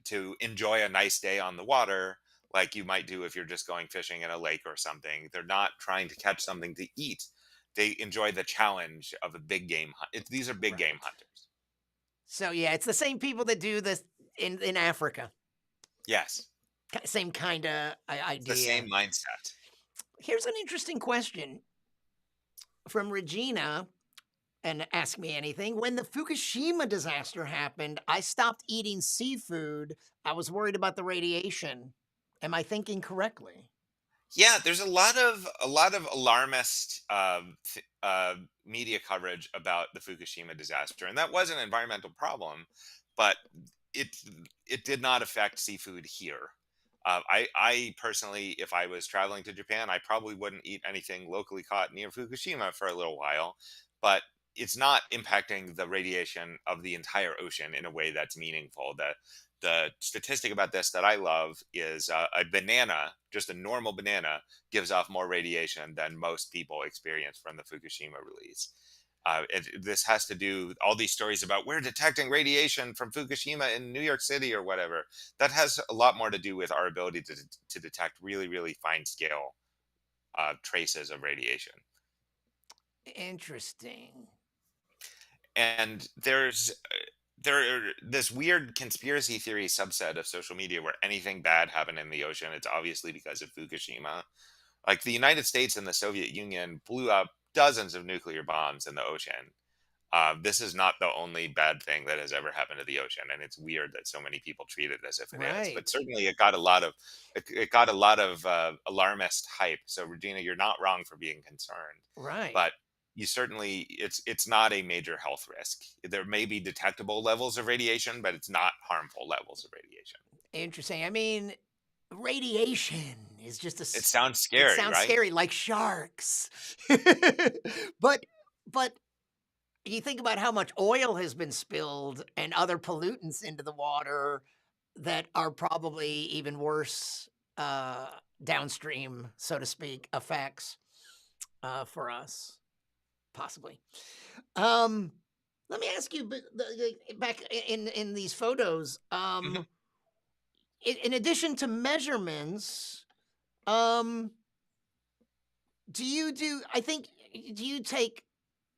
to enjoy a nice day on the water like you might do if you're just going fishing in a lake or something. They're not trying to catch something to eat. They enjoy the challenge of a big game hunt. These are big game Right. hunters. So yeah, it's the same people that do this in Africa. Yes, Same kind of it's the same idea. mindset. Here's an interesting question from Regina. And ask me anything. When the Fukushima disaster happened, I stopped eating seafood. I was worried about the radiation. Am I thinking correctly? Yeah, there's a lot of alarmist media coverage about the Fukushima disaster, and that was an environmental problem, but it it did not affect seafood here. I personally, if I was traveling to Japan, I probably wouldn't eat anything locally caught near Fukushima for a little while, but it's not impacting the radiation of the entire ocean in a way that's meaningful. The statistic about this that I love is a banana, just a normal banana, gives off more radiation than most people experience from the Fukushima release. This has to do all these stories about we're detecting radiation from Fukushima in New York City or whatever. That has a lot more to do with our ability to detect really, really fine scale traces of radiation. Interesting. And there this weird conspiracy theory subset of social media where anything bad happened in the ocean, it's obviously because of Fukushima. Like the United States and the Soviet Union blew up dozens of nuclear bombs in the ocean. This is not the only bad thing that has ever happened to the ocean, and it's weird that so many people treat it as if it is. But Right. certainly, it got a lot of it got a lot of alarmist hype. So, Regina, you're not wrong for being concerned, Right. but you certainly it's not a major health risk. There may be detectable levels of radiation, but it's not harmful levels of radiation. Interesting. I mean, radiation is just It sounds it scary, sounds right? scary like sharks. but but you think about how much oil has been spilled and other pollutants into the water that are probably even worse uh downstream, so to speak, effects for us possibly. Um let me ask you back in these photos, Mhm. in addition to measurements, um, I think, do you take,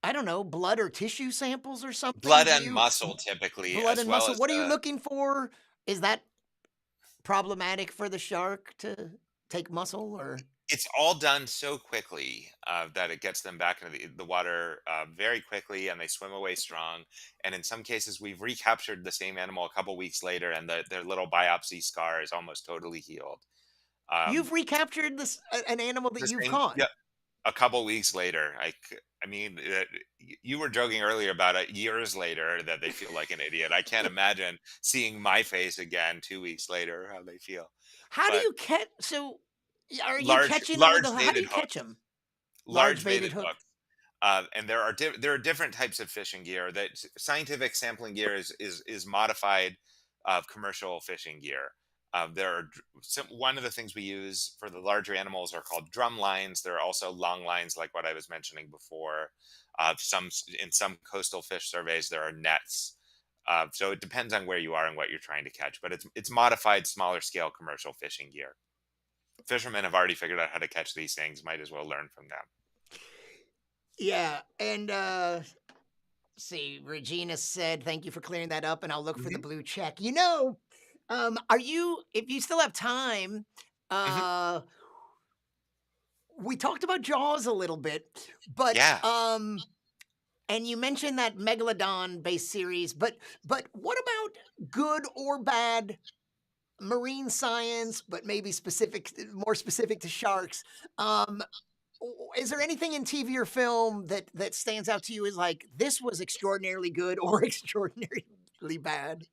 I don't know, blood or tissue samples or something? Blood Do and you muscle typically, blood as and well muscle? as What are you the looking for? Is that problematic for the shark to take muscle or? it's all done so quickly that it gets them back into the water very quickly, and they swim away strong. And in some cases, we've recaptured the same animal a couple weeks later, and their little biopsy scar is almost totally healed. Um, You've recaptured an animal that the you've same, caught. yeah, a couple weeks later. I mean, you were joking earlier about it. Years later, that they feel like an idiot. I can't imagine seeing my face again 2 weeks later, how they feel. How do But you catch? So, are you large, catching them with large a? How do baited you catch hooks, them? Large large baited baited hook. hooks. And there are different types of fishing gear. That scientific sampling gear is modified commercial fishing gear. There are one of the things we use for the larger animals are called drum lines. There are also long lines, like what I was mentioning before. In some coastal fish surveys, there are nets. So it depends on where you are and what you're trying to catch. But it's modified, smaller scale commercial fishing gear. Fishermen have already figured out how to catch these things. Might as well learn from them. Yeah, and see, Regina said, "Thank you for clearing that up, and I'll look for the Hmm. blue check." Are you, if you still have time, Hmm. uh, we talked about Jaws a little bit, but Yeah. and you mentioned that Megalodon-based series, but what about good or bad marine science, but maybe more specific to sharks? Um, is there anything in TV or film that stands out to you as like this was extraordinarily good or extraordinarily bad?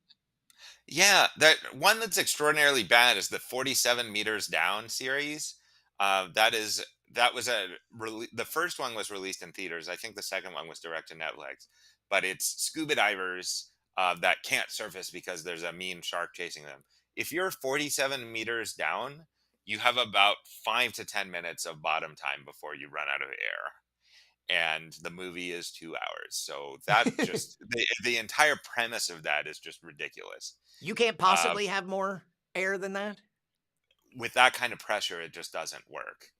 Yeah, that one that's extraordinarily bad is the 47 meters down series. That was the first one was released in theaters. I think the second one was direct to Netflix. But it's scuba divers that can't surface because there's a mean shark chasing them. If you're 47 meters down, you have about 5 to 10 minutes of bottom time before you run out of air, and the movie is 2 hours. So that just the entire premise of that is just ridiculous. You can't Uh, possibly have more air than that? with that kind of pressure, it just doesn't work.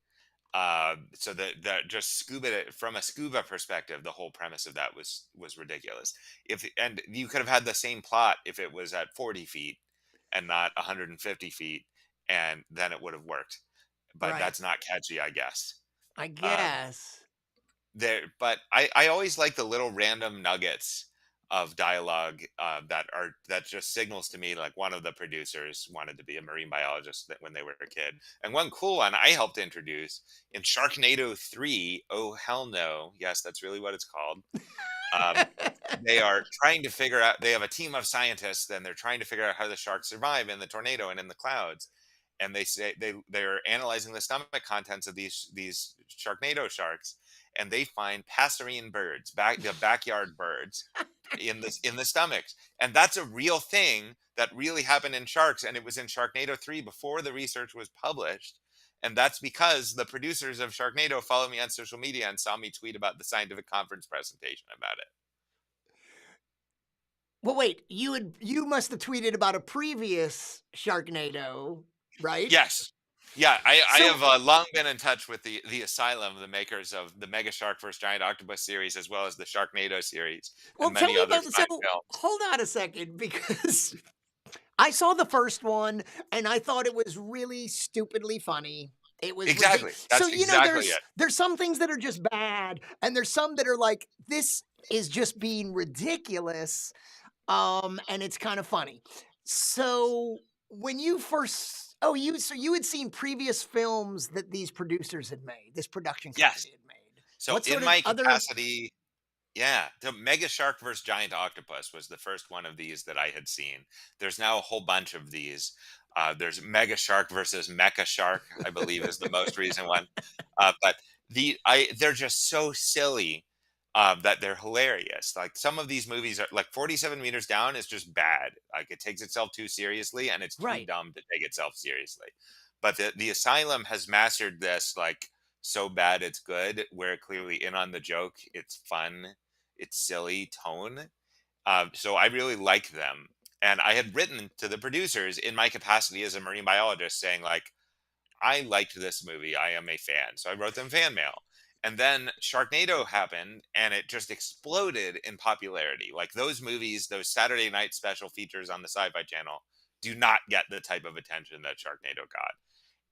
So that just scuba from a scuba perspective, the whole premise of that was ridiculous. If and you could have had the same plot if it was at 40 feet and not 150 feet, and then it would have worked. But Right. that's not catchy, I guess. I Um, guess. but I always like the little random nuggets of dialogue that just signals to me like one of the producers wanted to be a marine biologist when they were a kid. And one cool one I helped introduce in Sharknado 3, oh hell no, yes, that's really what it's called. um, they are trying to figure out, they have a team of scientists and they're trying to figure out how the sharks survive in the tornado and in the clouds. And they say they're analyzing the stomach contents of these Sharknado sharks, and they find passerine birds, the backyard birds, in the stomachs. And that's a real thing that really happened in sharks, and it was in Sharknado 3 before the research was published. And that's because the producers of Sharknado follow me on social media and saw me tweet about the scientific conference presentation about it. Well, wait, you must have tweeted about a previous Sharknado, right? Yes. Yeah, I So, have long been in touch with the Asylum, the makers of the Mega Shark vs. Giant Octopus series, as well as the Sharknado series, and well, tell many me other about so fine films. hold on a second because I saw the first one and I thought it was really stupidly funny. It was Exactly. ridiculous. So, That's exactly it. there's some things that are just bad and there's some that are like this is just being ridiculous. And it's kind of funny. So, when you first so you had seen previous films that these producers had made, this production Yes. company had made. So What in sort of my other capacity, yeah, the Mega Shark vs. Giant Octopus was the first one of these that I had seen. There's now a whole bunch of these. There's Mega Shark versus Mecha Shark, I believe, is the most recent one. But they're just so silly that they're hilarious. Like some of these movies are like 47 Meters Down is just bad. Like it takes itself too seriously and it's too right. dumb to take itself seriously. But the Asylum has mastered this like so bad it's good, where clearly in on the joke, it's fun, it's silly tone. So I really like them. And I had written to the producers in my capacity as a marine biologist saying, like, I liked this movie. I am a fan. So I wrote them fan mail. And then Sharknado happened and it just exploded in popularity. Like those movies, those Saturday night special features on the Sci Fi Channel do not get the type of attention that Sharknado got.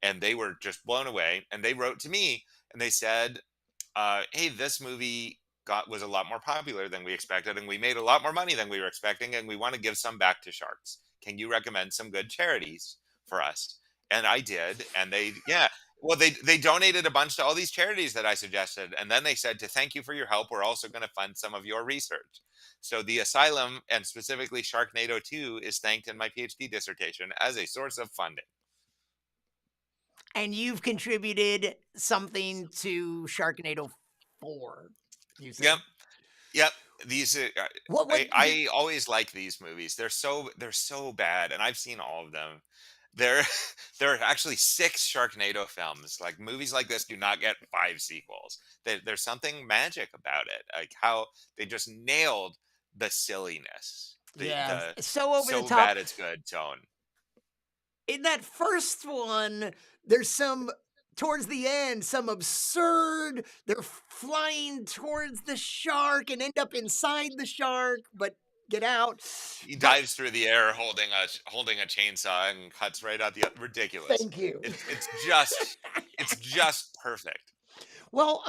And they were just blown away. And they wrote to me and they said, hey, this movie was a lot more popular than we expected, and we made a lot more money than we were expecting, and we want to give some back to sharks. Can you recommend some good charities for us? And I did, and yeah, well, they donated a bunch to all these charities that I suggested, and then they said to thank you for your help, we're also going to fund some of your research. So the Asylum, and specifically Sharknado 2, is thanked in my PhD dissertation as a source of funding. And you've contributed something to Sharknado 4, you Yep. said. Yep. These What I always like these movies. They're so bad, and I've seen all of them. There there are actually 6 Sharknado films. Like movies like this do not get 5 sequels. There's something magic about it. Like how they just nailed the silliness. Yeah, The so over the so top. bad it's good tone. In that first one, there's some towards the end, some absurd. They're flying towards the shark and end up inside the shark, but get out. He But dives through the air holding a chainsaw and cuts right out the ridiculous. thank you. It's just perfect. Well,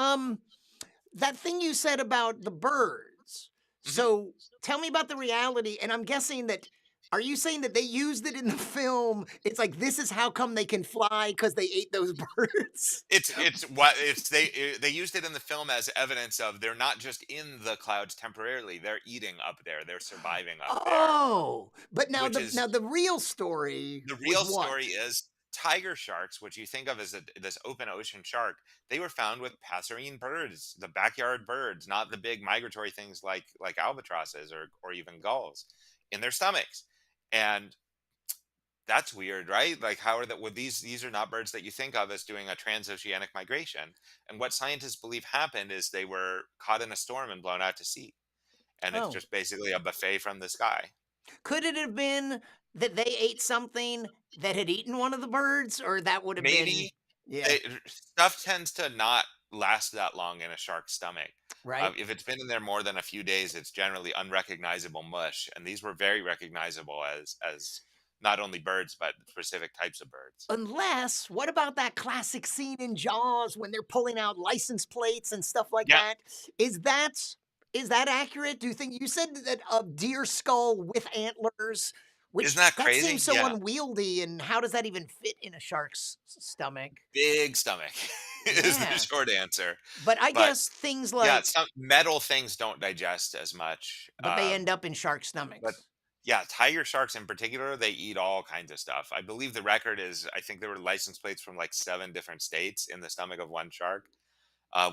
that thing you said about the birds. Mhm. So tell me about the reality. And I'm guessing that. Are you saying that they used it in the film? It's like this is how come they can fly because they ate those birds. They used it in the film as evidence of they're not just in the clouds temporarily, they're eating up there, they're surviving up there, Oh, but which is the real story the was real what? story is tiger sharks, which you think of as this open ocean shark. They were found with passerine birds, the backyard birds, not the big migratory things like albatrosses or even gulls, in their stomachs. And that's weird, right? Like, how are that? Well, these are not birds that you think of as doing a transoceanic migration. And what scientists believe happened is they were caught in a storm and blown out to sea, and it's Oh, just basically a buffet from the sky. could it have been that they ate something that had eaten one of the birds, or that would have been, Maybe yeah, stuff tends to not last that long in a shark's stomach. right? If it's been in there more than a few days, it's generally unrecognizable mush, and these were very recognizable as not only birds but specific types of birds. Unless, what about that classic scene in Jaws when they're pulling out license plates and stuff like Yeah, that? Is that is that accurate? Do you think you said that a deer skull with antlers, isn't which that that crazy? seems so Yeah. unwieldy, and how does that even fit in a shark's stomach? Big stomach is the Yeah, short answer. but I But guess things yeah, like, some metal things don't digest as much. but they end up in shark But stomachs. yeah, tiger sharks in particular, they eat all kinds of stuff. I believe the record is, I think there were license plates from like 7 different states in the stomach of one shark.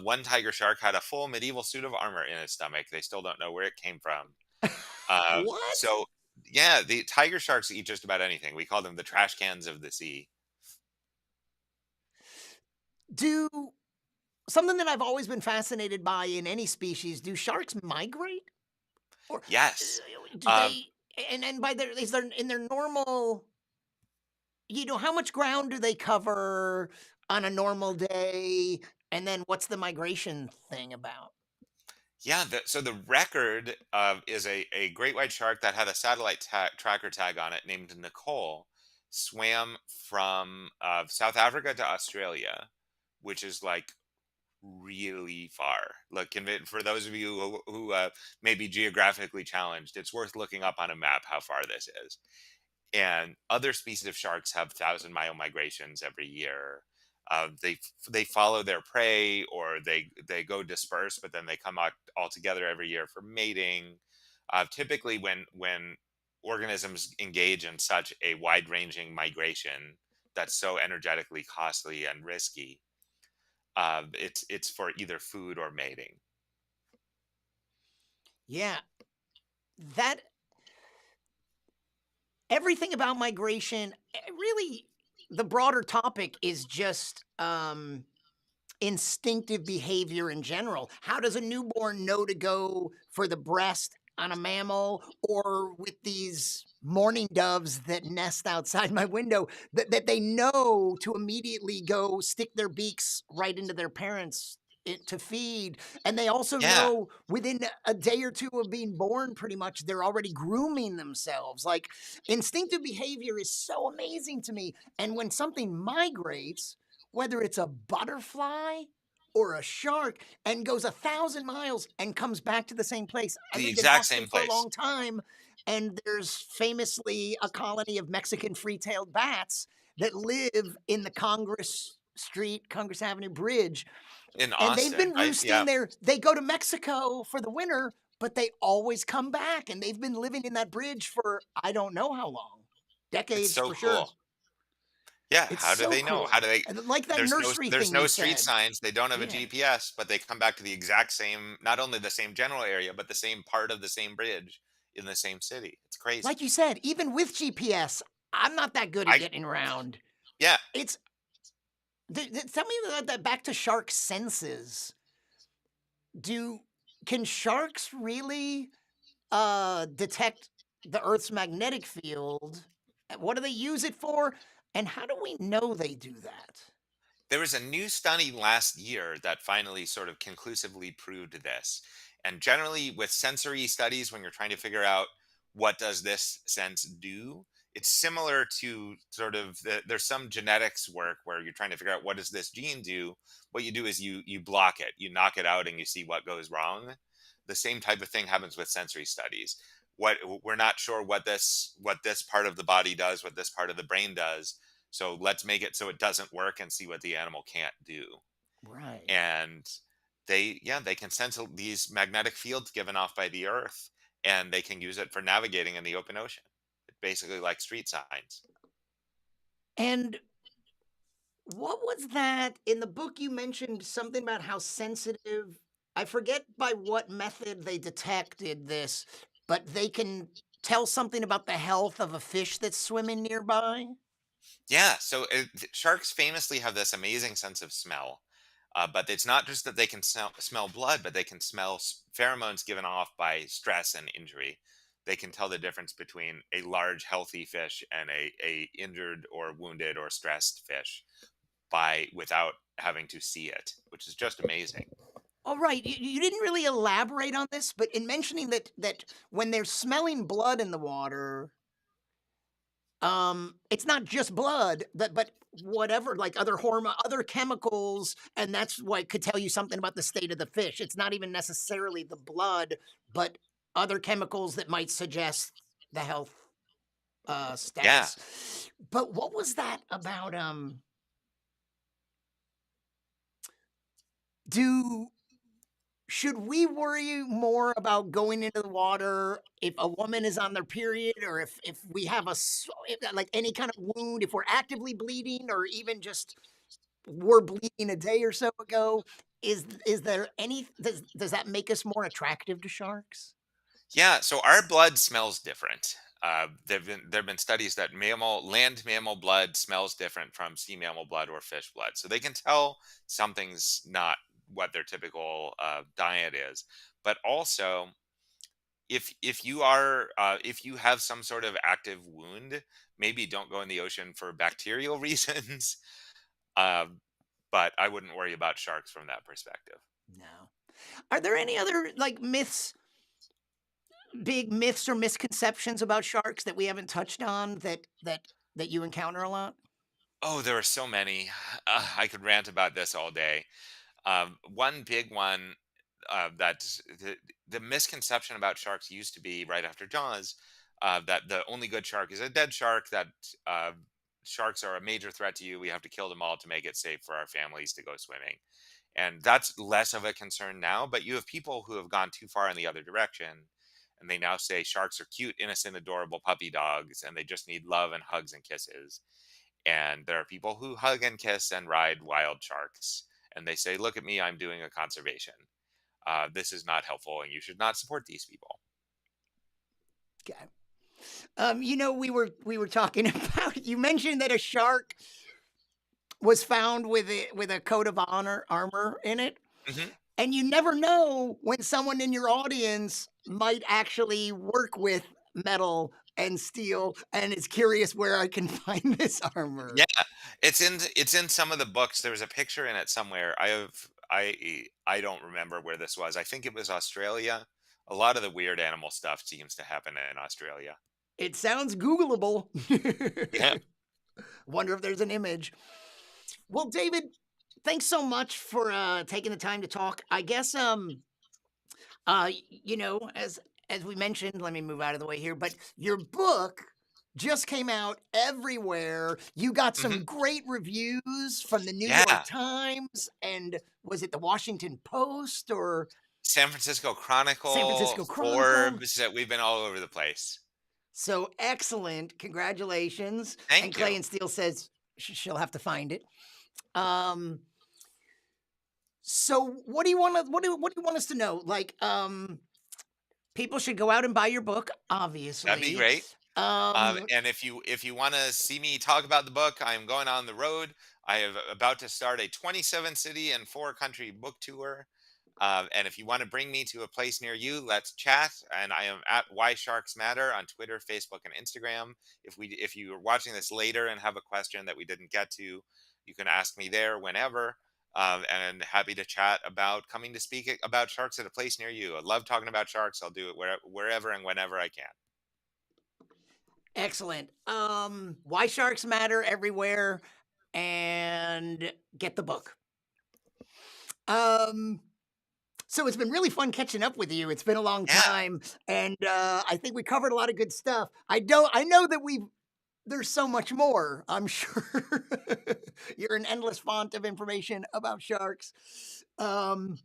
One tiger shark had a full medieval suit of armor in its stomach. They still don't know where it came from. What? So yeah, the tiger sharks eat just about anything. We call them the trash cans of the sea. Do something that I've always been fascinated by in any species, do sharks migrate? Or Yes. do Um, they and by their is there in their normal how much ground do they cover on a normal day? And then what's the migration thing about? yeah. So the record is a great white shark that had a satellite tracker tag on it named Nicole, swam from South Africa to Australia, which is like really far. Look, for those of you who may be geographically challenged, it's worth looking up on a map how far this is. And other species of sharks have 1,000-mile migrations every year. They follow their prey, or they go disperse, but then they come out all together every year for mating. Typically, when organisms engage in such a wide-ranging migration that's so energetically costly and risky, it's for either food or mating. Yeah, that everything about migration, really, the broader topic is just instinctive behavior in general. How does a newborn know to go for the breast on a mammal, or with these mourning doves that nest outside my window, that they know to immediately go stick their beaks right into their parents to feed, and they also Yeah, know within a day or two of being born, pretty much they're already grooming themselves. Like, instinctive behavior is so amazing to me. And when something migrates, whether it's a butterfly or a shark, and goes 1,000 miles and comes back to the same place. I the lived in exact Austin same for a place. long time, and there's famously a colony of Mexican free-tailed bats that live in the Congress Avenue Bridge, In and they've Austin, been right? roosting Yeah, there. They go to Mexico for the winter, but they always come back, and they've been living in that bridge for I don't know how long, it's decades so for sure. cool. Yeah, It's how do so they know? How cool. do they And like that there's no nursery there's thing no you street said. signs, they don't have a Yeah. GPS, but they come back to the exact same, not only the same general area, but the same part of the same bridge in the same city. It's crazy. Like you said, even with GPS, I'm not that good at I getting around. Yeah, It's tell me about that, back to shark senses. Do Can sharks really detect the Earth's magnetic field? What do they use it for? And how do we know they do that? there was a new study last year that finally sort of conclusively proved this. And generally with sensory studies, when you're trying to figure out what does this sense do, it's similar to sort of there's some genetics work where you're trying to figure out what does this gene do. What you do is you block it, you knock it out, and you see what goes wrong. The same type of thing happens with sensory studies. What We're not sure what this part of the body does, what this part of the brain does, so let's make it so it doesn't work and see what the animal can't do. Right. And they can sense these magnetic fields given off by the earth, and they can use it for navigating in the open ocean. Basically like street signs. And what was that in the book? You mentioned something about how sensitive, I forget by what method they detected this, but they can tell something about the health of a fish that's swimming nearby? Yeah, so sharks famously have this amazing sense of smell. But it's not just that they can smell blood, but they can smell pheromones given off by stress and injury. They can tell the difference between a large, healthy fish and a injured or wounded or stressed fish by without having to see it, which is just amazing. All right, you didn't really elaborate on this, but in mentioning that when they're smelling blood in the water, it's not just blood, but whatever, like other hormone, other chemicals, and that's what could tell you something about the state of the fish. It's not even necessarily the blood, but other chemicals that might suggest the health Yeah, status. But what was that about? Do Should we worry more about going into the water if a woman is on their period, or if we have like any kind of wound, if we're actively bleeding, or even just were bleeding a day or so ago? is there any does that make us more attractive to sharks? Yeah, so our blood smells different. There've been studies that land mammal blood smells different from sea mammal blood or fish blood, so they can tell something's not what their typical diet is. But also, if you have some sort of active wound, maybe don't go in the ocean for bacterial reasons. Uh, but I wouldn't worry about sharks from that perspective. No. Are there any other like big myths or misconceptions about sharks that we haven't touched on that you encounter a lot? Oh, there are so many. I could rant about this all day. One big one that the misconception about sharks used to be right after Jaws, that the only good shark is a dead shark, that uh, sharks are a major threat to you. We have to kill them all to make it safe for our families to go swimming. And that's less of a concern now, but you have people who have gone too far in the other direction. And they now say sharks are cute, innocent, adorable puppy dogs, and they just need love and hugs and kisses. And there are people who hug and kiss and ride wild sharks. And they say, look at me, I'm doing a conservation. This is not helpful, and you should not support these people. Okay. We were talking about you mentioned that a shark was found with a coat of honor armor in it. Hmm. And you never know when someone in your audience might actually work with metal and steel and is curious where I can find this armor. Yeah, it's in some of the books. There's a picture in it somewhere. I don't remember where this was. I think it was Australia. A lot of the weird animal stuff seems to happen in Australia. It sounds Googleable. Yeah. Wonder if there's an image. Well, David, thanks so much for taking the time to talk. I guess as we mentioned, let me move out of the way here, but your book just came out everywhere. You got Hmm. some great reviews from the New York Yeah. Times and was it the Washington Post or San Francisco San Chronicle, Francisco Chronicle? Forbes. We've been all over the place. So excellent. Congratulations. And Thank Clay you. and Steele says she'll have to find it. Um so what do you want to what do you want us to know? Like people should go out and buy your book, That'd be obviously. great. Um And if you want to see me talk about the book, I'm going on the road. I am about to start a 27 city and 4 country book tour. And if you want to bring me to a place near you, let's chat. And I am at Why Sharks Matter on Twitter, Facebook, and Instagram. If you are watching this later and have a question that we didn't get to, you can ask me there whenever. And happy to chat about coming to speak about sharks at a place near you. I love talking about sharks. I'll do it wherever and whenever I can. Excellent. Why Sharks Matter everywhere and get the book. Um, so it's been really fun catching up with you. It's been a long Yeah. time, and I think we covered a lot of good stuff. I know that there's so much more. I'm sure you're an endless font of information about sharks. Um,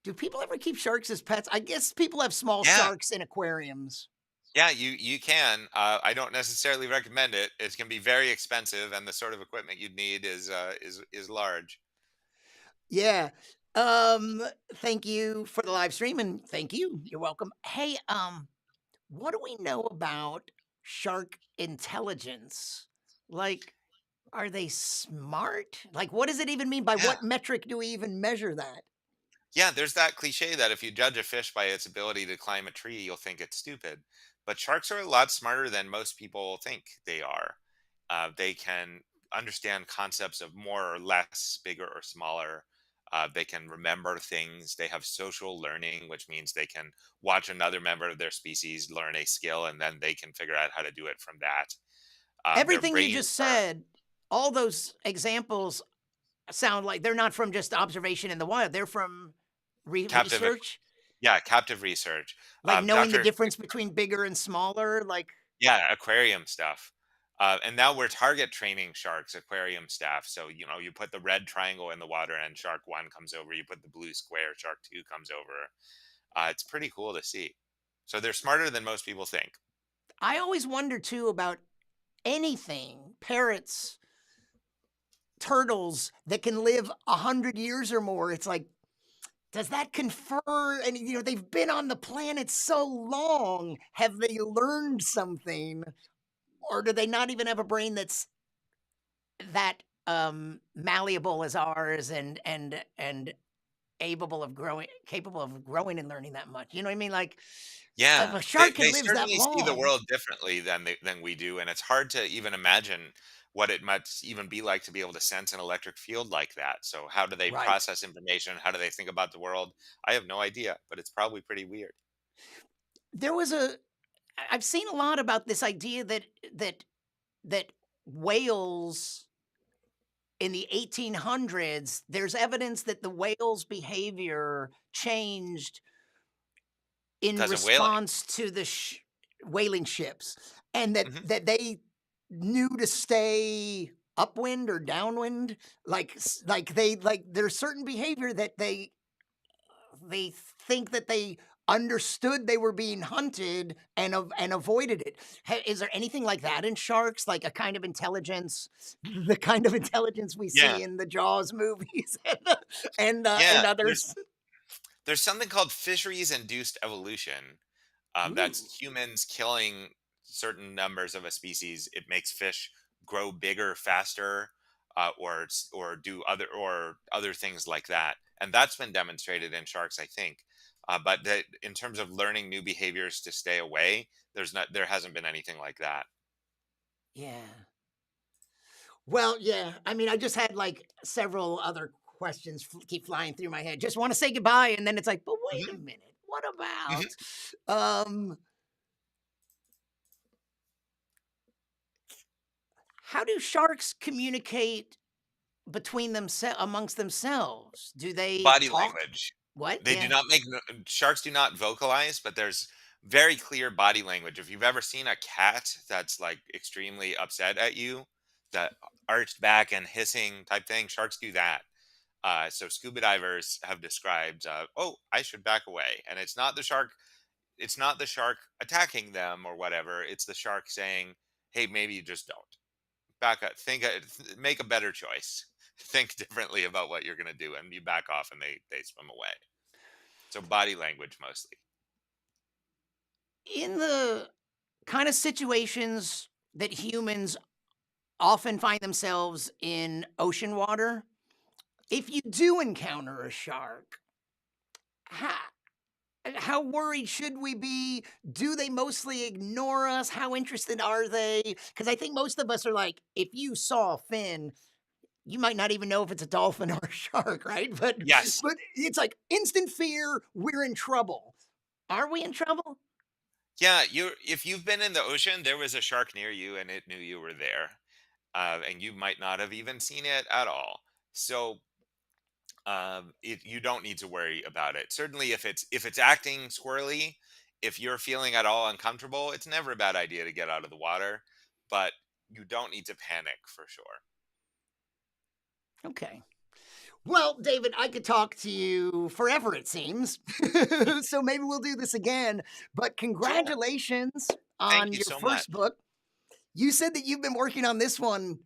do people ever keep sharks as pets? I guess people have small Yeah. sharks in aquariums. Yeah, you can. I don't necessarily recommend it. It can be very expensive, and the sort of equipment you'd need is large. Yeah. Um, Thank you for the live stream and thank you. You're welcome. Hey, what do we know about shark intelligence? Like, are they smart? Like, what does it even mean? By Yeah. what metric do we even measure that? Yeah, there's that cliche that if you judge a fish by its ability to climb a tree, you'll think it's stupid. But sharks are a lot smarter than most people think they are. They can understand concepts of more or less, bigger or smaller. They can remember things. They have social learning, which means they can watch another member of their species learn a skill and then they can figure out how to do it from that. Their Everything you brains just are said, all those examples sound like they're not from just observation in the wild. They're from captive, research, yeah, captive research. like knowing the Dr. difference between bigger and smaller. Like, Yeah, aquarium stuff. And now we're target training sharks, aquarium staff. So, you put the red triangle in the water and shark one comes over. You put the blue square, shark two comes over. It's pretty cool to see. So they're smarter than most people think. I always wonder too about anything, parrots, turtles that can live 100 years or more. It's like, does that confer? And they've been on the planet so long. Have they learned something, or do they not even have a brain that's that malleable as ours and capable of growing and learning that much? You know what I mean? Like, if Yeah, a shark they can live that certainly see the long, world differently than we do, and it's hard to even imagine what it might even be like to be able to sense an electric field like that. So how do they right? process information? How do they think about the world? I have no idea, but it's probably pretty weird. There was I've seen a lot about this idea that that whales in the 1800s, there's evidence that the whale's behavior changed in Because of whaling. response to the whaling ships, and that Hmm. they knew to stay upwind or downwind, like there's certain behavior that they think that they understood they were being hunted and avoided it. Is there anything like that in sharks? Like a kind of intelligence, the kind of intelligence we Yeah, see in the Jaws movies yeah. and There's others? there's something called fisheries-induced evolution. Ooh, That's humans killing certain numbers of a species. It makes fish grow bigger faster, or do other things like that, and that's been demonstrated in sharks, I think. But in terms of learning new behaviors to stay away, there hasn't been anything like that. yeah. Well, yeah. I mean, I just had like several other questions keep flying through my head. Just want to say goodbye, and then it's like, but wait a Hmm. minute. What Hmm. about um how do sharks communicate between themselves amongst themselves? Do they Body talk? language. What? They do Yeah. not make sharks do not vocalize, but there's very clear body language. If you've ever seen a cat that's like extremely upset at you, that arched back and hissing type thing, sharks do that. So scuba divers have described, oh, I should back away, and it's not the shark. It's not the shark attacking them or whatever. It's the shark saying, hey, maybe you just don't back up. Make a better choice. Think differently about what you're gonna do, and you back off, and they swim away. So body language mostly. In the kind of situations that humans often find themselves in ocean water, if you do encounter a shark, how, how worried should we be? Do they mostly ignore us? How interested are they? Because I think most of us are like, if you saw a fin, you might not even know if it's a dolphin or a shark, right? Yes. But it's like instant fear. We're in trouble. Are we in trouble? Yeah, if you've been in the ocean, there was a shark near you and it knew you were there. And you might not have even seen it at all. So you don't need to worry about it. Certainly if it's acting squirrely, if you're feeling at all uncomfortable, it's never a bad idea to get out of the water, but you don't need to panic for sure. Okay. Well, David, I could talk to you forever, it seems. So maybe we'll do this again. But Sure. congratulations Thank on you your so first much. book. You said that you've been working on this one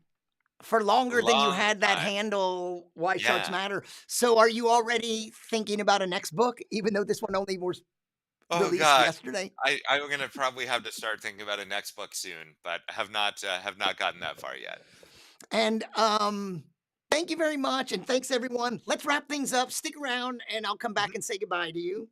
for longer than you Long had that time. handle, Why Sharks Yeah. Matter. So are you already thinking about a next book, even though this one only was Oh released God. yesterday? I'm gonna probably have to start thinking about a next book soon, but have not gotten that far yet. And thank you very much. And thanks, everyone. Let's wrap things up. Stick around, and I'll come back Mhm. and say goodbye to you.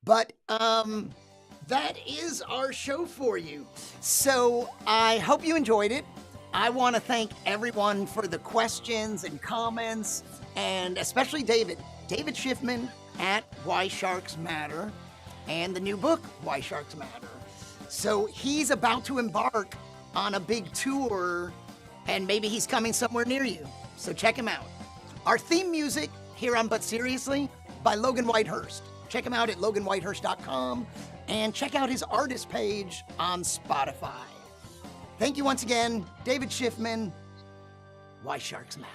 But that is our show for you. So I hope you enjoyed it. I want to thank everyone for the questions and comments, and especially David Shiffman at Why Sharks Matter, and the new book, Why Sharks Matter. So he's about to embark on a big tour, and maybe he's coming somewhere near you. So check him out. Our theme music here on But Seriously by Logan Whitehurst. Check him out at loganwhitehurst.com and check out his artist page on Spotify. Thank you once again, David Shiffman. Why Sharks Matter.